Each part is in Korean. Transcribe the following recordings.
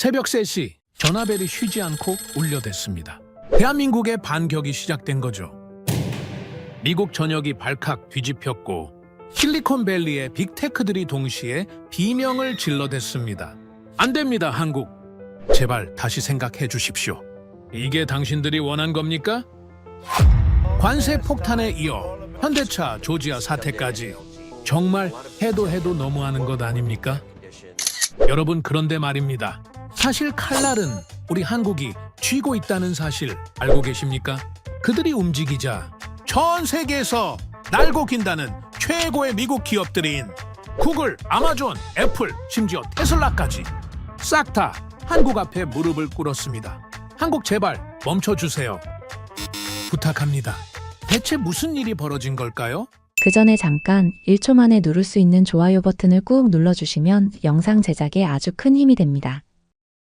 새벽 3시 전화벨이 쉬지 않고 울려댔습니다. 대한민국의 반격이 시작된 거죠. 미국 전역이 발칵 뒤집혔고 실리콘밸리의 빅테크들이 동시에 비명을 질러댔습니다. 안 됩니다, 한국. 제발 다시 생각해 주십시오. 이게 당신들이 원한 겁니까? 관세 폭탄에 이어 현대차 조지아 사태까지 정말 해도 너무하는 것 아닙니까? 여러분, 그런데 말입니다. 사실 칼날은 우리 한국이 쥐고 있다는 사실 알고 계십니까? 그들이 움직이자 전 세계에서 날고 긴다는 최고의 미국 기업들인 구글, 아마존, 애플, 심지어 테슬라까지 싹 다 한국 앞에 무릎을 꿇었습니다. 한국 제발 멈춰주세요. 부탁합니다. 대체 무슨 일이 벌어진 걸까요? 그 전에 잠깐 1초 만에 누를 수 있는 좋아요 버튼을 꾹 눌러주시면 영상 제작에 아주 큰 힘이 됩니다.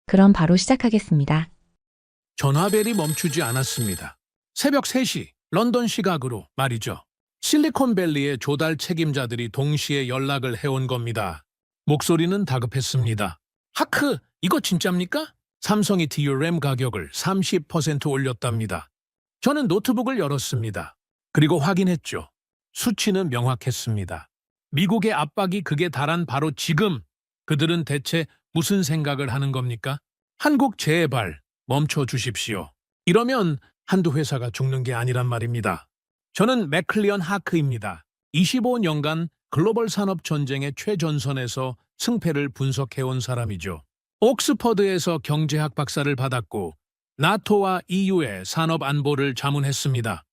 그럼 바로 시작하겠습니다. 전화벨이 멈추지 않았습니다. 새벽 3시 런던 시각으로 말이죠. 실리콘밸리의 조달 책임자들이 동시에 연락을 해온 겁니다. 목소리는 다급했습니다. 하크, 이거 진짜입니까? 삼성이 DRAM 가격을 30% 올렸답니다. 저는 노트북을 열었습니다. 그리고 확인했죠. 수치는 명확했습니다. 미국의 압박이 극에 달한 바로 지금 그들은 대체 무슨 생각을 하는 겁니까? 한국 제발 멈춰 주십시오. 이러면 한두 회사가 죽는 게 아니란 말입니다. 저는 맥클리언 하크입니다. 25년간 글로벌 산업 전쟁의 최전선에서 승패를 분석해온 사람이죠. 옥스퍼드에서 경제학 박사를 받았고 나토와 EU의 산업 안보를 자문했습니다.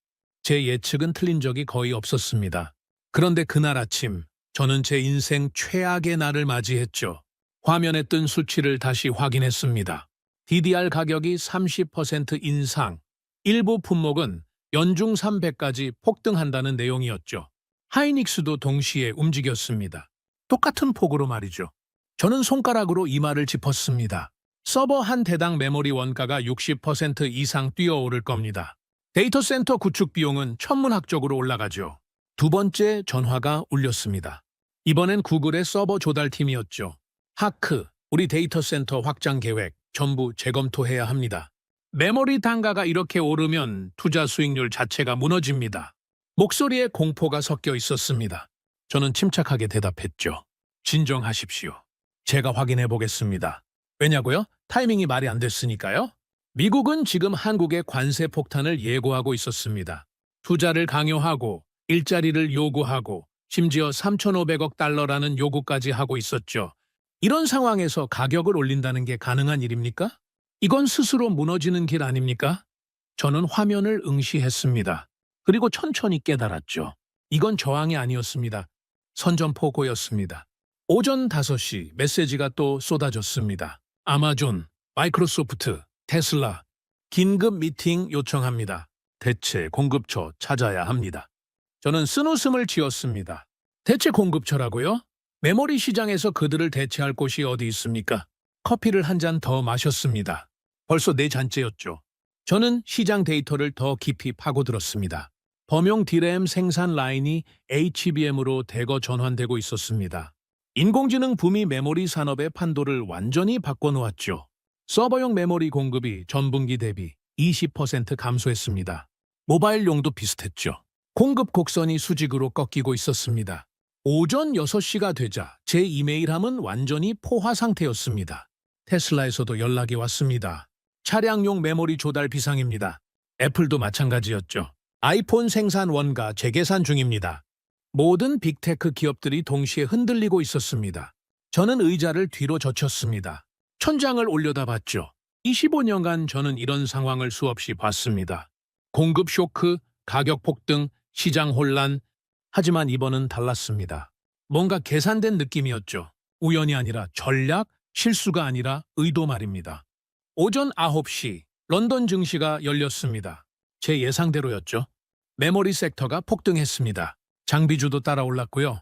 제 예측은 틀린 적이 거의 없었습니다. 그런데 그날 아침 저는 제 인생 최악의 날을 맞이했죠. 화면에 뜬 수치를 다시 확인했습니다. DDR 가격이 30% 인상, 일부 품목은 연중 300까지 폭등한다는 내용이었죠. 하이닉스도 동시에 움직였습니다. 똑같은 폭으로 말이죠. 저는 손가락으로 이마를 짚었습니다. 서버 한 대당 메모리 원가가 60% 이상 뛰어오를 겁니다. 데이터 센터 구축 비용은 천문학적으로 올라가죠. 두 번째 전화가 울렸습니다. 이번엔 구글의 서버 조달팀이었죠. 하크, 우리 데이터 센터 확장 계획 전부 재검토해야 합니다. 메모리 단가가 이렇게 오르면 투자 수익률 자체가 무너집니다. 목소리에 공포가 섞여 있었습니다. 저는 침착하게 대답했죠. 진정하십시오. 제가 확인해 보겠습니다. 왜냐고요? 타이밍이 말이 안 됐으니까요. 미국은 지금 한국의 관세 폭탄을 예고하고 있었습니다. 투자를 강요하고 일자리를 요구하고 심지어 3,500억 달러라는 요구까지 하고 있었죠. 이런 상황에서 가격을 올린다는 게 가능한 일입니까? 이건 스스로 무너지는 길 아닙니까? 저는 화면을 응시했습니다. 그리고 천천히 깨달았죠. 이건 저항이 아니었습니다. 선전포고였습니다. 오전 5시 메시지가 또 쏟아졌습니다. 아마존, 마이크로소프트, 테슬라, 긴급 미팅 요청합니다. 대체 공급처 찾아야 합니다. 저는 쓴웃음을 지었습니다. 대체 공급처라고요? 메모리 시장에서 그들을 대체할 곳이 어디 있습니까? 커피를 한 잔 더 마셨습니다. 벌써 4잔째였죠. 저는 시장 데이터를 더 깊이 파고들었습니다. 범용 DRAM 생산 라인이 HBM으로 대거 전환되고 있었습니다. 인공지능 붐이 메모리 산업의 판도를 완전히 바꿔놓았죠. 서버용 메모리 공급이 전분기 대비 20% 감소했습니다. 모바일용도 비슷했죠. 공급 곡선이 수직으로 꺾이고 있었습니다. 오전 6시가 되자 제 이메일함은 완전히 포화 상태였습니다. 테슬라에서도 연락이 왔습니다. 차량용 메모리 조달 비상입니다. 애플도 마찬가지였죠. 아이폰 생산 원가 재계산 중입니다. 모든 빅테크 기업들이 동시에 흔들리고 있었습니다. 저는 의자를 뒤로 젖혔습니다. 천장을 올려다봤죠. 25년간 저는 이런 상황을 수없이 봤습니다. 공급 쇼크, 가격 폭등, 시장 혼란. 하지만 이번은 달랐습니다. 뭔가 계산된 느낌이었죠. 우연이 아니라 전략, 실수가 아니라 의도 말입니다. 오전 9시 런던 증시가 열렸습니다. 제 예상대로였죠. 메모리 섹터가 폭등했습니다. 장비주도 따라 올랐고요.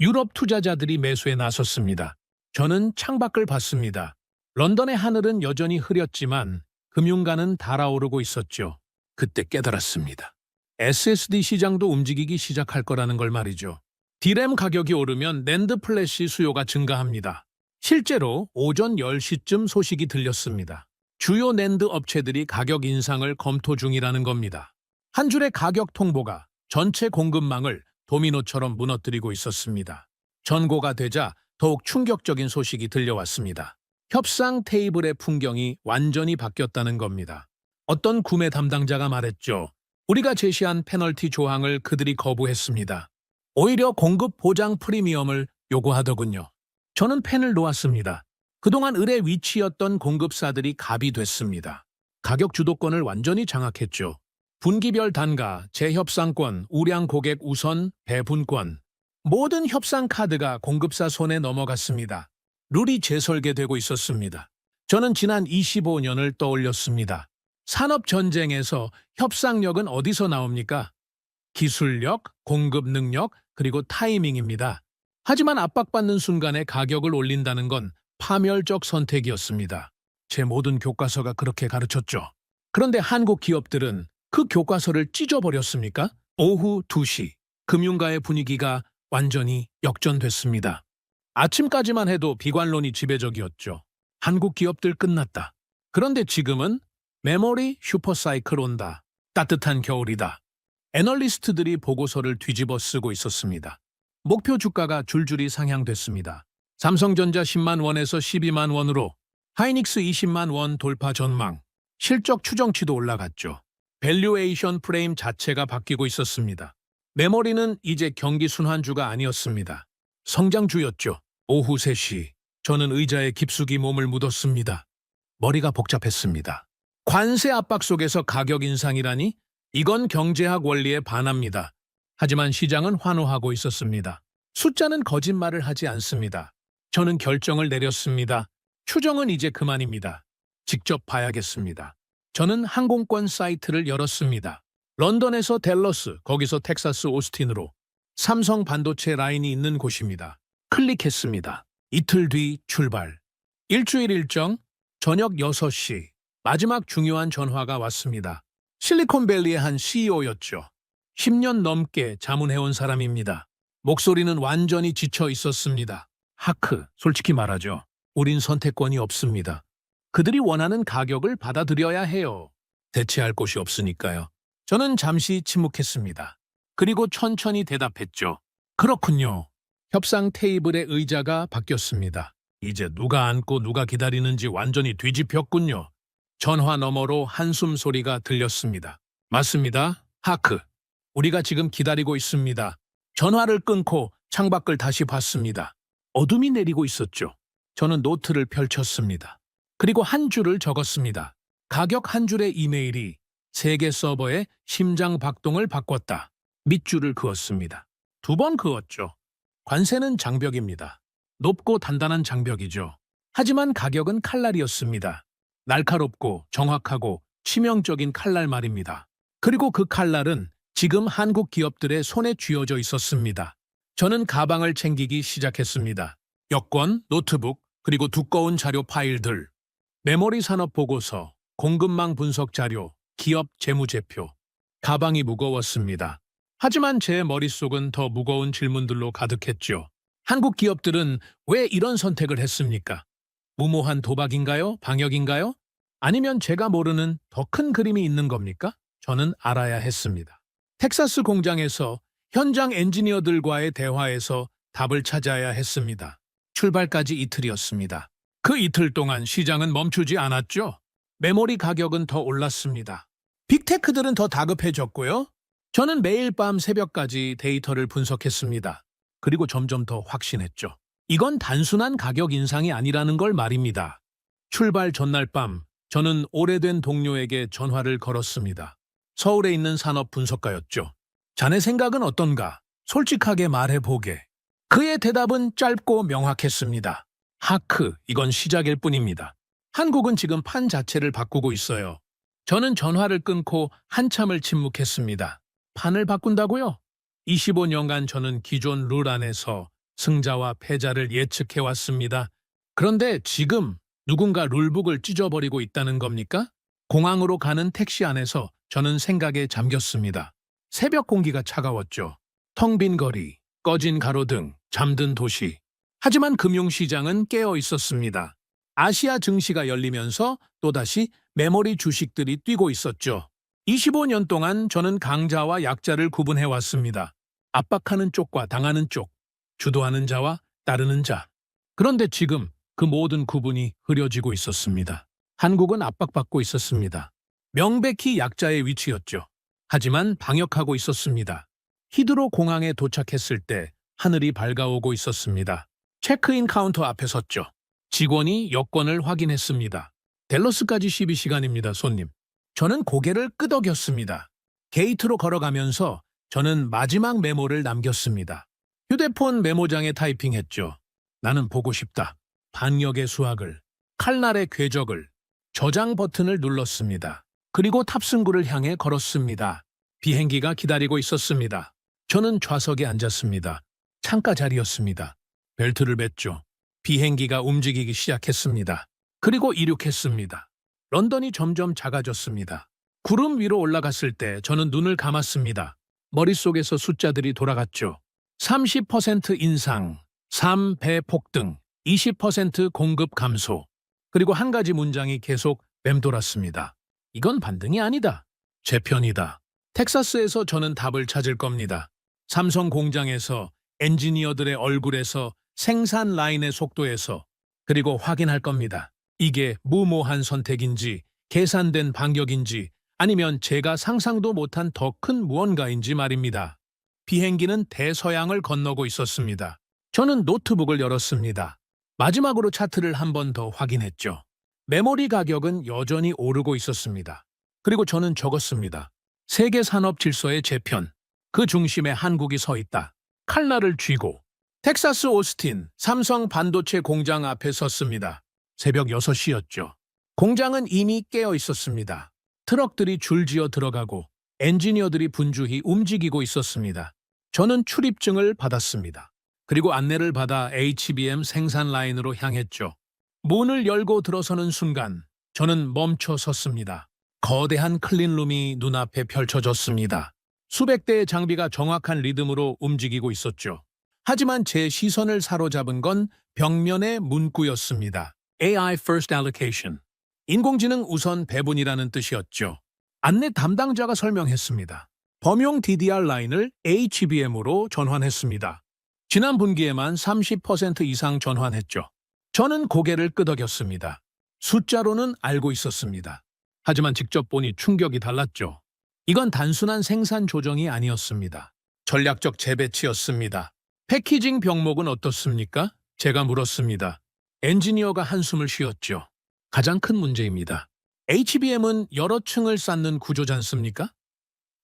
유럽 투자자들이 매수에 나섰습니다. 저는 창밖을 봤습니다. 런던의 하늘은 여전히 흐렸지만 금융가는 달아오르고 있었죠. 그때 깨달았습니다. SSD 시장도 움직이기 시작할 거라는 걸 말이죠. DRAM 가격이 오르면 낸드 플래시 수요가 증가합니다. 실제로 오전 10시쯤 소식이 들렸습니다. 주요 낸드 업체들이 가격 인상을 검토 중이라는 겁니다. 한 줄의 가격 통보가 전체 공급망을 도미노처럼 무너뜨리고 있었습니다. 전고가 되자 더욱 충격적인 소식이 들려왔습니다. 협상 테이블의 풍경이 완전히 바뀌었다는 겁니다. 어떤 구매 담당자가 말했죠. 우리가 제시한 페널티 조항을 그들이 거부했습니다. 오히려 공급 보장 프리미엄을 요구하더군요. 저는 펜을 놓았습니다. 그동안 을의 위치였던 공급사들이 갑이 됐습니다. 가격 주도권을 완전히 장악했죠. 분기별 단가, 재협상권, 우량 고객 우선, 배분권. 모든 협상 카드가 공급사 손에 넘어갔습니다. 룰이 재설계되고 있었습니다. 저는 지난 25년을 떠올렸습니다. 산업 전쟁에서 협상력은 어디서 나옵니까? 기술력, 공급 능력, 그리고 타이밍입니다. 하지만 압박받는 순간에 가격을 올린다는 건 파멸적 선택이었습니다. 제 모든 교과서가 그렇게 가르쳤죠. 그런데 한국 기업들은 그 교과서를 찢어버렸습니까? 오후 2시, 금융가의 분위기가 완전히 역전됐습니다. 아침까지만 해도 비관론이 지배적이었죠. 한국 기업들 끝났다. 그런데 지금은 메모리 슈퍼사이클 온다. 따뜻한 겨울이다. 애널리스트들이 보고서를 뒤집어 쓰고 있었습니다. 목표 주가가 줄줄이 상향됐습니다. 삼성전자 10만 원에서 12만 원으로, 하이닉스 20만 원 돌파 전망, 실적 추정치도 올라갔죠. 밸류에이션 프레임 자체가 바뀌고 있었습니다. 메모리는 이제 경기 순환주가 아니었습니다. 성장주였죠. 오후 3시, 저는 의자에 깊숙이 몸을 묻었습니다. 머리가 복잡했습니다. 관세 압박 속에서 가격 인상이라니? 이건 경제학 원리에 반합니다. 하지만 시장은 환호하고 있었습니다. 숫자는 거짓말을 하지 않습니다. 저는 결정을 내렸습니다. 추정은 이제 그만입니다. 직접 봐야겠습니다. 저는 항공권 사이트를 열었습니다. 런던에서 댈러스, 거기서 텍사스 오스틴으로 삼성 반도체 라인이 있는 곳입니다. 클릭했습니다. 이틀 뒤 출발. 일주일 일정, 저녁 6시. 마지막 중요한 전화가 왔습니다. 실리콘밸리의 한 CEO였죠. 10년 넘게 자문해온 사람입니다. 목소리는 완전히 지쳐 있었습니다. 하크, 솔직히 말하죠. 우린 선택권이 없습니다. 그들이 원하는 가격을 받아들여야 해요. 대체할 곳이 없으니까요. 저는 잠시 침묵했습니다. 그리고 천천히 대답했죠. 그렇군요. 협상 테이블의 의자가 바뀌었습니다. 이제 누가 앉고 누가 기다리는지 완전히 뒤집혔군요. 전화 너머로 한숨 소리가 들렸습니다. 맞습니다. 하크. 우리가 지금 기다리고 있습니다. 전화를 끊고 창밖을 다시 봤습니다. 어둠이 내리고 있었죠. 저는 노트를 펼쳤습니다. 그리고 한 줄을 적었습니다. 가격 한 줄의 이메일이 세계 서버의 심장 박동을 바꿨다. 밑줄을 그었습니다. 2번 그었죠. 관세는 장벽입니다. 높고 단단한 장벽이죠. 하지만 가격은 칼날이었습니다. 날카롭고 정확하고 치명적인 칼날 말입니다. 그리고 그 칼날은 지금 한국 기업들의 손에 쥐어져 있었습니다. 저는 가방을 챙기기 시작했습니다. 여권, 노트북, 그리고 두꺼운 자료 파일들, 메모리 산업 보고서, 공급망 분석 자료, 기업 재무제표. 가방이 무거웠습니다. 하지만 제 머릿속은 더 무거운 질문들로 가득했죠. 한국 기업들은 왜 이런 선택을 했습니까? 무모한 도박인가요? 방역인가요? 아니면 제가 모르는 더 큰 그림이 있는 겁니까? 저는 알아야 했습니다. 텍사스 공장에서 현장 엔지니어들과의 대화에서 답을 찾아야 했습니다. 출발까지 이틀이었습니다. 그 이틀 동안 시장은 멈추지 않았죠. 메모리 가격은 더 올랐습니다. 빅테크들은 더 다급해졌고요. 저는 매일 밤 새벽까지 데이터를 분석했습니다. 그리고 점점 더 확신했죠. 이건 단순한 가격 인상이 아니라는 걸 말입니다. 출발 전날 밤, 저는 오래된 동료에게 전화를 걸었습니다. 서울에 있는 산업 분석가였죠. 자네 생각은 어떤가? 솔직하게 말해보게. 그의 대답은 짧고 명확했습니다. 하크, 이건 시작일 뿐입니다. 한국은 지금 판 자체를 바꾸고 있어요. 저는 전화를 끊고 한참을 침묵했습니다. 판을 바꾼다고요? 25년간 저는 기존 룰 안에서 승자와 패자를 예측해왔습니다. 그런데 지금 누군가 룰북을 찢어버리고 있다는 겁니까? 공항으로 가는 택시 안에서 저는 생각에 잠겼습니다. 새벽 공기가 차가웠죠. 텅 빈 거리, 꺼진 가로등, 잠든 도시. 하지만 금융시장은 깨어 있었습니다. 아시아 증시가 열리면서 또다시 메모리 주식들이 뛰고 있었죠. 25년 동안 저는 강자와 약자를 구분해 왔습니다. 압박하는 쪽과 당하는 쪽, 주도하는 자와 따르는 자. 그런데 지금 그 모든 구분이 흐려지고 있었습니다. 한국은 압박받고 있었습니다. 명백히 약자의 위치였죠. 하지만 방역하고 있었습니다. 히드로 공항에 도착했을 때 하늘이 밝아오고 있었습니다. 체크인 카운터 앞에 섰죠. 직원이 여권을 확인했습니다. 댈러스까지 12시간입니다, 손님. 저는 고개를 끄덕였습니다. 게이트로 걸어가면서 저는 마지막 메모를 남겼습니다. 휴대폰 메모장에 타이핑했죠. 나는 보고 싶다. 반역의 수학을, 칼날의 궤적을, 저장 버튼을 눌렀습니다. 그리고 탑승구를 향해 걸었습니다. 비행기가 기다리고 있었습니다. 저는 좌석에 앉았습니다. 창가 자리였습니다. 벨트를 맸죠. 비행기가 움직이기 시작했습니다. 그리고 이륙했습니다. 런던이 점점 작아졌습니다. 구름 위로 올라갔을 때 저는 눈을 감았습니다. 머릿속에서 숫자들이 돌아갔죠. 30% 인상, 3배 폭등, 20% 공급 감소. 그리고 한 가지 문장이 계속 맴돌았습니다. 이건 반등이 아니다. 재편이다. 텍사스에서 저는 답을 찾을 겁니다. 삼성 공장에서, 엔지니어들의 얼굴에서, 생산 라인의 속도에서, 그리고 확인할 겁니다. 이게 무모한 선택인지, 계산된 반격인지, 아니면 제가 상상도 못한 더 큰 무언가인지 말입니다. 비행기는 대서양을 건너고 있었습니다. 저는 노트북을 열었습니다. 마지막으로 차트를 한 번 더 확인했죠. 메모리 가격은 여전히 오르고 있었습니다. 그리고 저는 적었습니다. 세계 산업 질서의 재편. 그 중심에 한국이 서 있다. 칼날을 쥐고. 텍사스 오스틴 삼성 반도체 공장 앞에 섰습니다. 새벽 6시였죠. 공장은 이미 깨어 있었습니다. 트럭들이 줄지어 들어가고 엔지니어들이 분주히 움직이고 있었습니다. 저는 출입증을 받았습니다. 그리고 안내를 받아 HBM 생산 라인으로 향했죠. 문을 열고 들어서는 순간 저는 멈춰 섰습니다. 거대한 클린룸이 눈앞에 펼쳐졌습니다. 수백 대의 장비가 정확한 리듬으로 움직이고 있었죠. 하지만 제 시선을 사로잡은 건 벽면의 문구였습니다. AI First Allocation. 인공지능 우선 배분이라는 뜻이었죠. 안내 담당자가 설명했습니다. 범용 DDR 라인을 HBM으로 전환했습니다. 지난 분기에만 30% 이상 전환했죠. 저는 고개를 끄덕였습니다. 숫자로는 알고 있었습니다. 하지만 직접 보니 충격이 달랐죠. 이건 단순한 생산 조정이 아니었습니다. 전략적 재배치였습니다. 패키징 병목은 어떻습니까? 제가 물었습니다. 엔지니어가 한숨을 쉬었죠. 가장 큰 문제입니다. HBM은 여러 층을 쌓는 구조지 않습니까?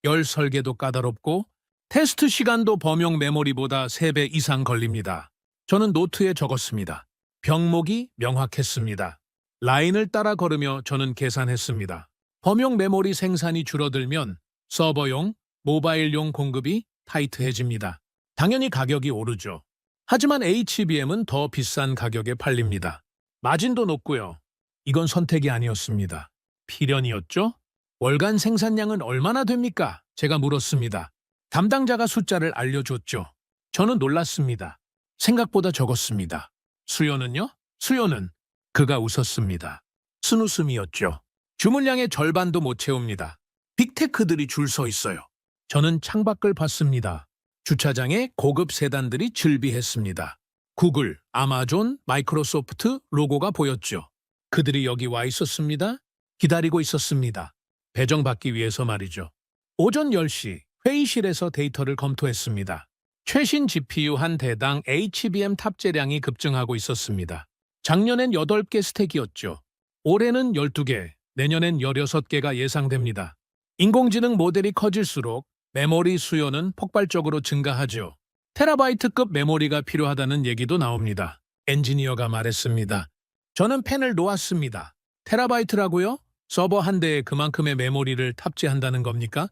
열 설계도 까다롭고 테스트 시간도 범용 메모리보다 3배 이상 걸립니다. 저는 노트에 적었습니다. 병목이 명확했습니다. 라인을 따라 걸으며 저는 계산했습니다. 범용 메모리 생산이 줄어들면 서버용, 모바일용 공급이 타이트해집니다. 당연히 가격이 오르죠. 하지만 HBM은 더 비싼 가격에 팔립니다. 마진도 높고요. 이건 선택이 아니었습니다. 필연이었죠? 월간 생산량은 얼마나 됩니까? 제가 물었습니다. 담당자가 숫자를 알려줬죠. 저는 놀랐습니다. 생각보다 적었습니다. 수요는요? 수요는 그가 웃었습니다. 순웃음이었죠. 주문량의 절반도 못 채웁니다. 빅테크들이 줄 서 있어요. 저는 창밖을 봤습니다. 주차장에 고급 세단들이 즐비했습니다. 구글, 아마존, 마이크로소프트 로고가 보였죠. 그들이 여기 와 있었습니다. 기다리고 있었습니다. 배정받기 위해서 말이죠. 오전 10시 회의실에서 데이터를 검토했습니다. 최신 GPU 한 대당 HBM 탑재량이 급증하고 있었습니다. 작년엔 8개 스택이었죠. 올해는 12개, 내년엔 16개가 예상됩니다. 인공지능 모델이 커질수록 메모리 수요는 폭발적으로 증가하죠. 테라바이트급 메모리가 필요하다는 얘기도 나옵니다. 엔지니어가 말했습니다. 저는 펜을 놓았습니다. 테라바이트라고요? 서버 한 대에 그만큼의 메모리를 탑재한다는 겁니까?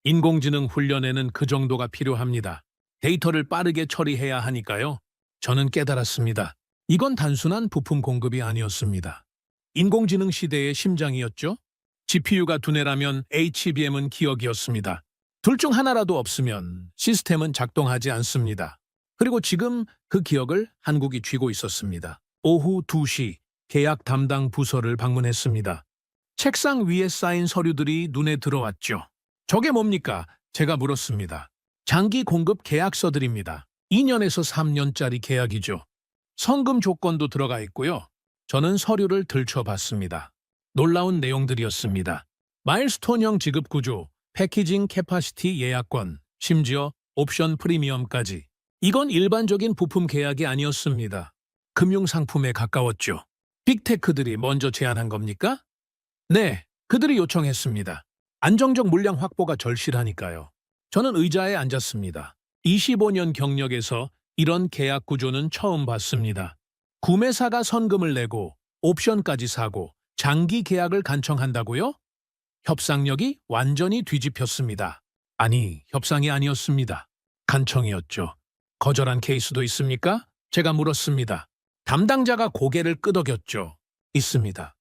인공지능 훈련에는 그 정도가 필요합니다. 데이터를 빠르게 처리해야 하니까요. 저는 깨달았습니다. 이건 단순한 부품 공급이 아니었습니다. 인공지능 시대의 심장이었죠. GPU가 두뇌라면 HBM은 기억이었습니다. 둘 중 하나라도 없으면 시스템은 작동하지 않습니다. 그리고 지금 그 기억을 한국이 쥐고 있었습니다. 오후 2시 계약 담당 부서를 방문했습니다. 책상 위에 쌓인 서류들이 눈에 들어왔죠. 저게 뭡니까? 제가 물었습니다. 장기 공급 계약서들입니다. 2년에서 3년짜리 계약이죠. 성금 조건도 들어가 있고요. 저는 서류를 들춰봤습니다. 놀라운 내용들이었습니다. 마일스톤형 지급 구조, 패키징 캐파시티 예약권, 심지어 옵션 프리미엄까지. 이건 일반적인 부품 계약이 아니었습니다. 금융상품에 가까웠죠. 빅테크들이 먼저 제안한 겁니까? 네, 그들이 요청했습니다. 안정적 물량 확보가 절실하니까요. 저는 의자에 앉았습니다. 25년 경력에서 이런 계약 구조는 처음 봤습니다. 구매사가 선금을 내고 옵션까지 사고 장기 계약을 간청한다고요? 협상력이 완전히 뒤집혔습니다. 아니, 협상이 아니었습니다. 간청이었죠. 거절한 케이스도 있습니까? 제가 물었습니다. 담당자가 고개를 끄덕였죠. 있습니다.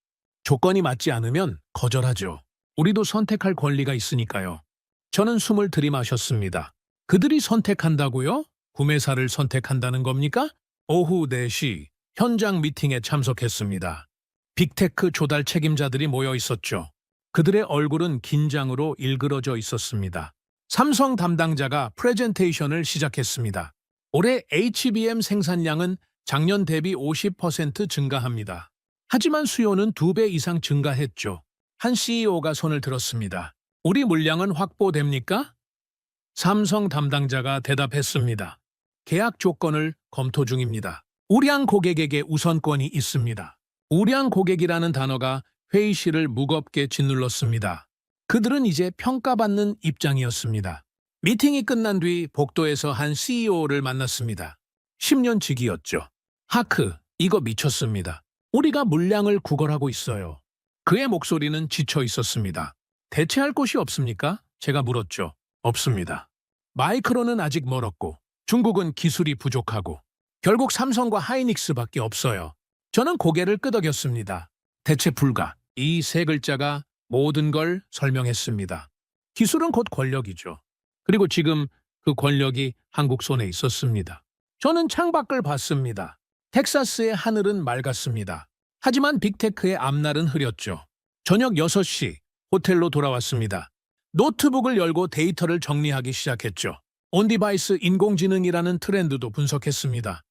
조건이 맞지 않으면 거절하죠. 우리도 선택할 권리가 있으니까요. 저는 숨을 들이마셨습니다. 그들이 선택한다고요? 구매사를 선택한다는 겁니까? 오후 4시 현장 미팅에 참석했습니다. 빅테크 조달 책임자들이 모여 있었죠. 그들의 얼굴은 긴장으로 일그러져 있었습니다. 삼성 담당자가 프레젠테이션을 시작했습니다. 올해 HBM 생산량은 작년 대비 50% 증가합니다. 하지만 수요는 2배 이상 증가했죠. 한 CEO가 손을 들었습니다. 우리 물량은 확보됩니까? 삼성 담당자가 대답했습니다. 계약 조건을 검토 중입니다. 우량 고객에게 우선권이 있습니다. 우량 고객이라는 단어가 회의실을 무겁게 짓눌렀습니다. 그들은 이제 평가받는 입장이었습니다. 미팅이 끝난 뒤 복도에서 한 CEO를 만났습니다. 10년 직이었죠. 하크, 이거 미쳤습니다. 우리가 물량을 구걸하고 있어요. 그의 목소리는 지쳐 있었습니다. 대체할 곳이 없습니까? 제가 물었죠. 없습니다. 마이크론은 아직 멀었고 중국은 기술이 부족하고 결국 삼성과 하이닉스밖에 없어요. 저는 고개를 끄덕였습니다. 대체 불가. 이 세 글자가 모든 걸 설명했습니다. 기술은 곧 권력이죠. 그리고 지금 그 권력이 한국 손에 있었습니다. 저는 창밖을 봤습니다. 텍사스의 하늘은 맑았습니다. 하지만 빅테크의 앞날은 흐렸죠. 저녁 6시 호텔로 돌아왔습니다. 노트북을 열고 데이터를 정리하기 시작했죠. 온디바이스 인공지능이라는 트렌드도 분석했습니다.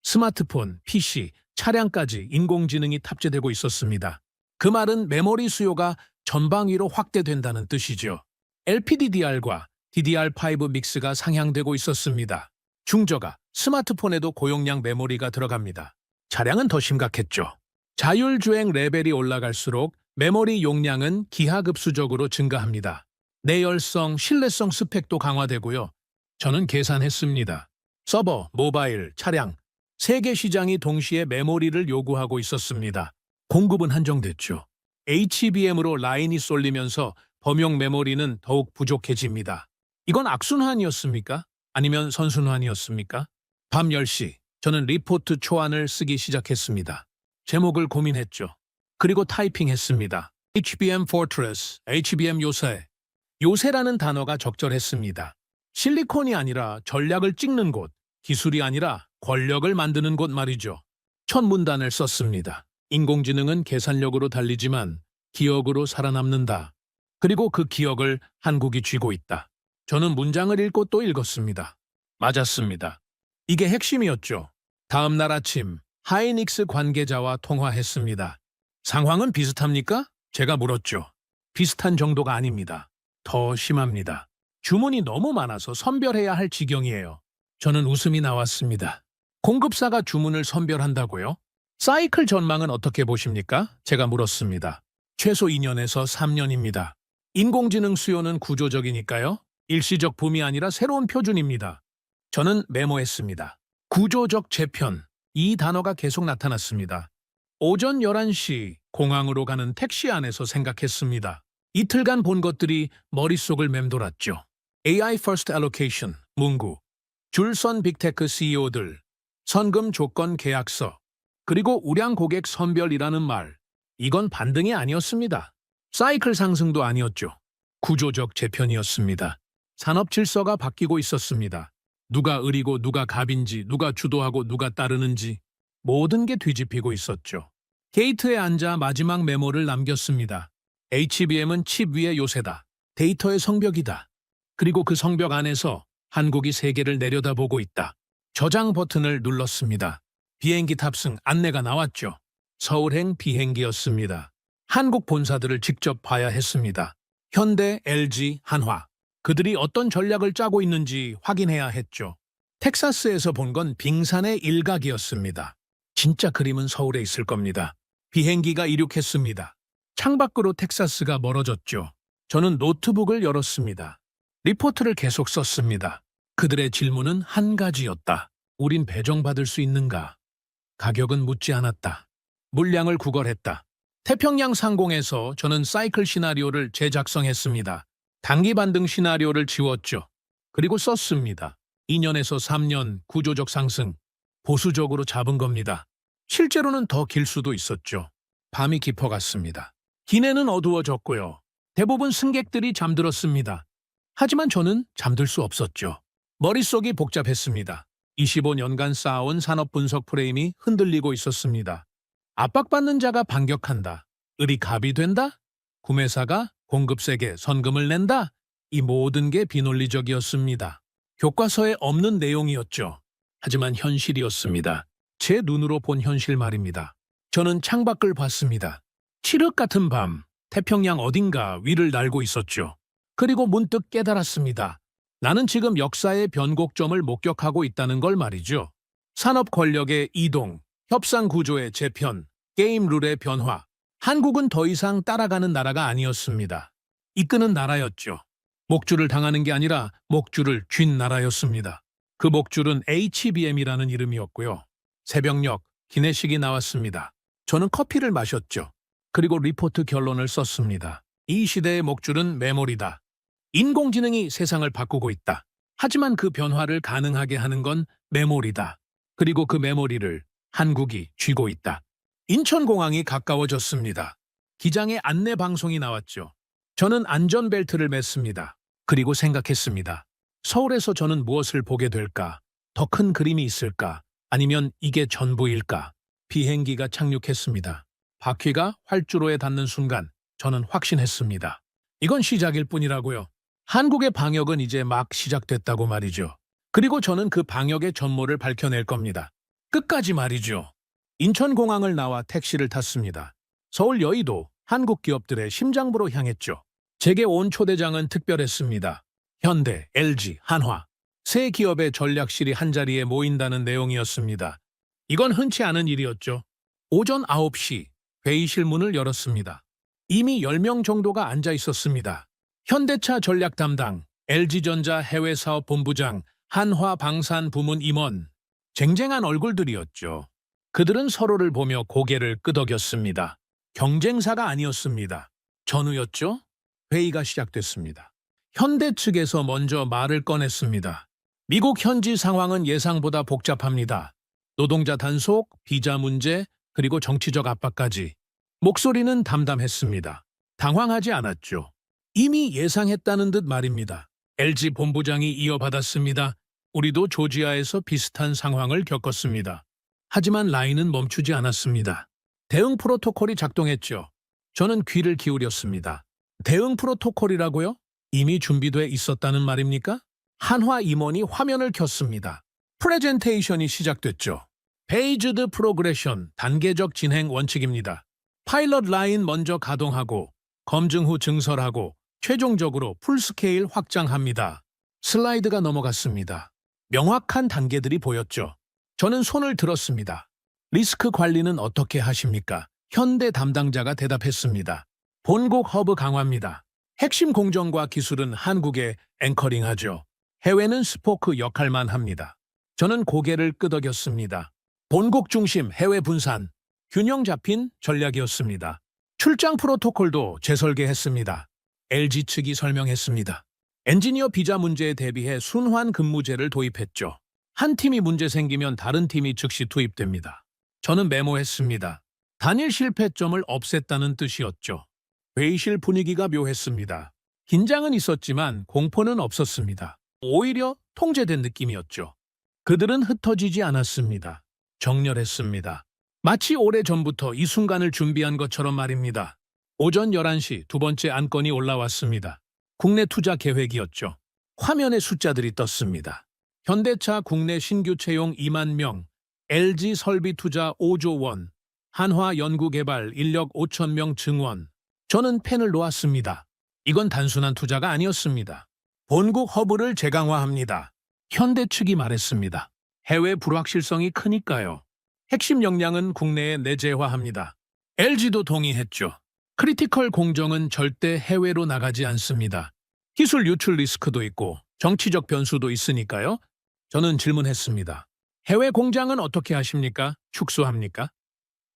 스마트폰, PC, 차량까지 인공지능이 탑재되고 있었습니다. 그 말은 메모리 수요가 전방위로 확대된다는 뜻이죠. LPDDR과 DDR5 믹스가 상향되고 있었습니다. 중저가, 스마트폰에도 고용량 메모리가 들어갑니다. 차량은 더 심각했죠. 자율주행 레벨이 올라갈수록 메모리 용량은 기하급수적으로 증가합니다. 내열성, 신뢰성 스펙도 강화되고요. 저는 계산했습니다. 서버, 모바일, 차량, 세계 시장이 동시에 메모리를 요구하고 있었습니다. 공급은 한정됐죠. HBM으로 라인이 쏠리면서 범용 메모리는 더욱 부족해집니다. 이건 악순환이었습니까? 아니면 선순환이었습니까? 밤 10시, 저는 리포트 초안을 쓰기 시작했습니다. 제목을 고민했죠. 그리고 타이핑했습니다. HBM Fortress, HBM 요새. 요새라는 단어가 적절했습니다. 실리콘이 아니라 전략을 찍는 곳, 기술이 아니라 권력을 만드는 곳 말이죠. 첫 문단을 썼습니다. 인공지능은 계산력으로 달리지만 기억으로 살아남는다. 그리고 그 기억을 한국이 쥐고 있다. 저는 문장을 읽고 또 읽었습니다. 맞았습니다. 이게 핵심이었죠. 다음 날 아침 하이닉스 관계자와 통화했습니다. 상황은 비슷합니까? 제가 물었죠. 비슷한 정도가 아닙니다. 더 심합니다. 주문이 너무 많아서 선별해야 할 지경이에요. 저는 웃음이 나왔습니다. 공급사가 주문을 선별한다고요? 사이클 전망은 어떻게 보십니까? 제가 물었습니다. 최소 2년에서 3년입니다. 인공지능 수요는 구조적이니까요. 일시적 붐이 아니라 새로운 표준입니다. 저는 메모했습니다. 구조적 재편, 이 단어가 계속 나타났습니다. 오전 11시 공항으로 가는 택시 안에서 생각했습니다. 이틀간 본 것들이 머릿속을 맴돌았죠. AI First Allocation, 문구, 줄선 빅테크 CEO들, 선금 조건 계약서, 그리고 우량 고객 선별이라는 말. 이건 반등이 아니었습니다. 사이클 상승도 아니었죠. 구조적 재편이었습니다. 산업 질서가 바뀌고 있었습니다. 누가 을이고 누가 갑인지, 누가 주도하고 누가 따르는지 모든 게 뒤집히고 있었죠. 게이트에 앉아 마지막 메모를 남겼습니다. HBM은 칩 위의 요새다. 데이터의 성벽이다. 그리고 그 성벽 안에서 한국이 세계를 내려다보고 있다. 저장 버튼을 눌렀습니다. 비행기 탑승 안내가 나왔죠. 서울행 비행기였습니다. 한국 본사들을 직접 봐야 했습니다. 현대, LG, 한화. 그들이 어떤 전략을 짜고 있는지 확인해야 했죠. 텍사스에서 본 건 빙산의 일각이었습니다. 진짜 그림은 서울에 있을 겁니다. 비행기가 이륙했습니다. 창밖으로 텍사스가 멀어졌죠. 저는 노트북을 열었습니다. 리포트를 계속 썼습니다. 그들의 질문은 한 가지였다. 우린 배정받을 수 있는가? 가격은 묻지 않았다. 물량을 구걸했다. 태평양 상공에서 저는 사이클 시나리오를 재작성했습니다. 단기 반등 시나리오를 지웠죠. 그리고 썼습니다. 2년에서 3년 구조적 상승. 보수적으로 잡은 겁니다. 실제로는 더 길 수도 있었죠. 밤이 깊어갔습니다. 기내는 어두워졌고요. 대부분 승객들이 잠들었습니다. 하지만 저는 잠들 수 없었죠. 머릿속이 복잡했습니다. 25년간 쌓아온 산업 분석 프레임이 흔들리고 있었습니다. 압박받는 자가 반격한다. 을이 갑이 된다? 구매사가 공급세계 선금을 낸다? 이 모든 게 비논리적이었습니다. 교과서에 없는 내용이었죠. 하지만 현실이었습니다. 제 눈으로 본 현실 말입니다. 저는 창밖을 봤습니다. 칠흑 같은 밤, 태평양 어딘가 위를 날고 있었죠. 그리고 문득 깨달았습니다. 나는 지금 역사의 변곡점을 목격하고 있다는 걸 말이죠. 산업 권력의 이동, 협상 구조의 재편, 게임 룰의 변화. 한국은 더 이상 따라가는 나라가 아니었습니다. 이끄는 나라였죠. 목줄을 당하는 게 아니라 목줄을 쥔 나라였습니다. 그 목줄은 HBM이라는 이름이었고요. 새벽녘 기내식이 나왔습니다. 저는 커피를 마셨죠. 그리고 리포트 결론을 썼습니다. 이 시대의 목줄은 메모리다. 인공지능이 세상을 바꾸고 있다. 하지만 그 변화를 가능하게 하는 건 메모리다. 그리고 그 메모리를 한국이 쥐고 있다. 인천공항이 가까워졌습니다. 기장의 안내 방송이 나왔죠. 저는 안전벨트를 맸습니다. 그리고 생각했습니다. 서울에서 저는 무엇을 보게 될까? 더 큰 그림이 있을까? 아니면 이게 전부일까? 비행기가 착륙했습니다. 바퀴가 활주로에 닿는 순간 저는 확신했습니다. 이건 시작일 뿐이라고요. 한국의 방역은 이제 막 시작됐다고 말이죠. 그리고 저는 그 방역의 전모를 밝혀낼 겁니다. 끝까지 말이죠. 인천공항을 나와 택시를 탔습니다. 서울 여의도 한국 기업들의 심장부로 향했죠. 제게 온 초대장은 특별했습니다. 현대, LG, 한화. 세 기업의 전략실이 한자리에 모인다는 내용이었습니다. 이건 흔치 않은 일이었죠. 오전 9시 회의실 문을 열었습니다. 이미 10명 정도가 앉아 있었습니다. 현대차 전략 담당, LG전자 해외사업 본부장, 한화 방산 부문 임원. 쟁쟁한 얼굴들이었죠. 그들은 서로를 보며 고개를 끄덕였습니다. 경쟁사가 아니었습니다. 전우였죠? 회의가 시작됐습니다. 현대 측에서 먼저 말을 꺼냈습니다. 미국 현지 상황은 예상보다 복잡합니다. 노동자 단속, 비자 문제, 그리고 정치적 압박까지. 목소리는 담담했습니다. 당황하지 않았죠. 이미 예상했다는 듯 말입니다. LG 본부장이 이어받았습니다. 우리도 조지아에서 비슷한 상황을 겪었습니다. 하지만 라인은 멈추지 않았습니다. 대응 프로토콜이 작동했죠. 저는 귀를 기울였습니다. 대응 프로토콜이라고요? 이미 준비돼 있었다는 말입니까? 한화 임원이 화면을 켰습니다. 프레젠테이션이 시작됐죠. 페이즈드 프로그레션, 단계적 진행 원칙입니다. 파일럿 라인 먼저 가동하고 검증 후 증설하고 최종적으로 풀스케일 확장합니다. 슬라이드가 넘어갔습니다. 명확한 단계들이 보였죠. 저는 손을 들었습니다. 리스크 관리는 어떻게 하십니까? 현대 담당자가 대답했습니다. 본국 허브 강화입니다. 핵심 공정과 기술은 한국에 앵커링하죠. 해외는 스포크 역할만 합니다. 저는 고개를 끄덕였습니다. 본국 중심 해외 분산, 균형 잡힌 전략이었습니다. 출장 프로토콜도 재설계했습니다. LG 측이 설명했습니다. 엔지니어 비자 문제에 대비해 순환 근무제를 도입했죠. 한 팀이 문제 생기면 다른 팀이 즉시 투입됩니다. 저는 메모했습니다. 단일 실패점을 없앴다는 뜻이었죠. 회의실 분위기가 묘했습니다. 긴장은 있었지만 공포는 없었습니다. 오히려 통제된 느낌이었죠. 그들은 흩어지지 않았습니다. 정렬했습니다. 마치 오래전부터 이 순간을 준비한 것처럼 말입니다. 오전 11시 두 번째 안건이 올라왔습니다. 국내 투자 계획이었죠. 화면에 숫자들이 떴습니다. 현대차 국내 신규 채용 2만 명, LG 설비 투자 5조 원, 한화 연구개발 인력 5천 명 증원. 저는 펜을 놓았습니다. 이건 단순한 투자가 아니었습니다. 본국 허브를 재강화합니다. 현대 측이 말했습니다. 해외 불확실성이 크니까요. 핵심 역량은 국내에 내재화합니다. LG도 동의했죠. 크리티컬 공정은 절대 해외로 나가지 않습니다. 기술 유출 리스크도 있고 정치적 변수도 있으니까요. 저는 질문했습니다. 해외 공장은 어떻게 하십니까? 축소합니까?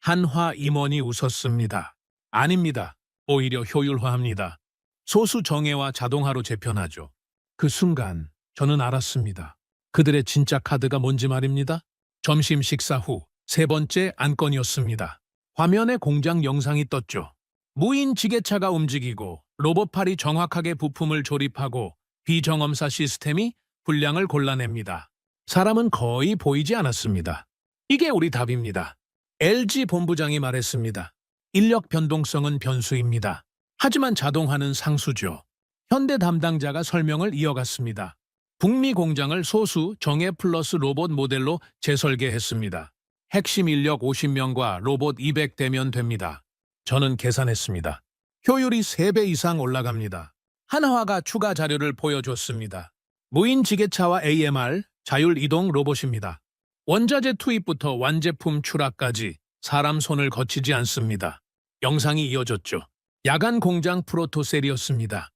한화 임원이 웃었습니다. 아닙니다. 오히려 효율화합니다. 소수 정예와 자동화로 재편하죠. 그 순간 저는 알았습니다. 그들의 진짜 카드가 뭔지 말입니다. 점심 식사 후 세 번째 안건이었습니다. 화면에 공장 영상이 떴죠. 무인 지게차가 움직이고 로봇팔이 정확하게 부품을 조립하고 비정엄사 시스템이 분량을 골라냅니다. 사람은 거의 보이지 않았습니다. 이게 우리 답입니다. LG 본부장이 말했습니다. 인력 변동성은 변수입니다. 하지만 자동화는 상수죠. 현대 담당자가 설명을 이어갔습니다. 북미 공장을 소수 정예 플러스 로봇 모델로 재설계했습니다. 핵심 인력 50명과 로봇 200대면 됩니다. 저는 계산했습니다. 효율이 3배 이상 올라갑니다. 한화가 추가 자료를 보여줬습니다. 무인 지게차와 AMR, 자율 이동 로봇입니다. 원자재 투입부터 완제품 출하까지 사람 손을 거치지 않습니다. 영상이 이어졌죠. 야간 공장 프로토셀이었습니다.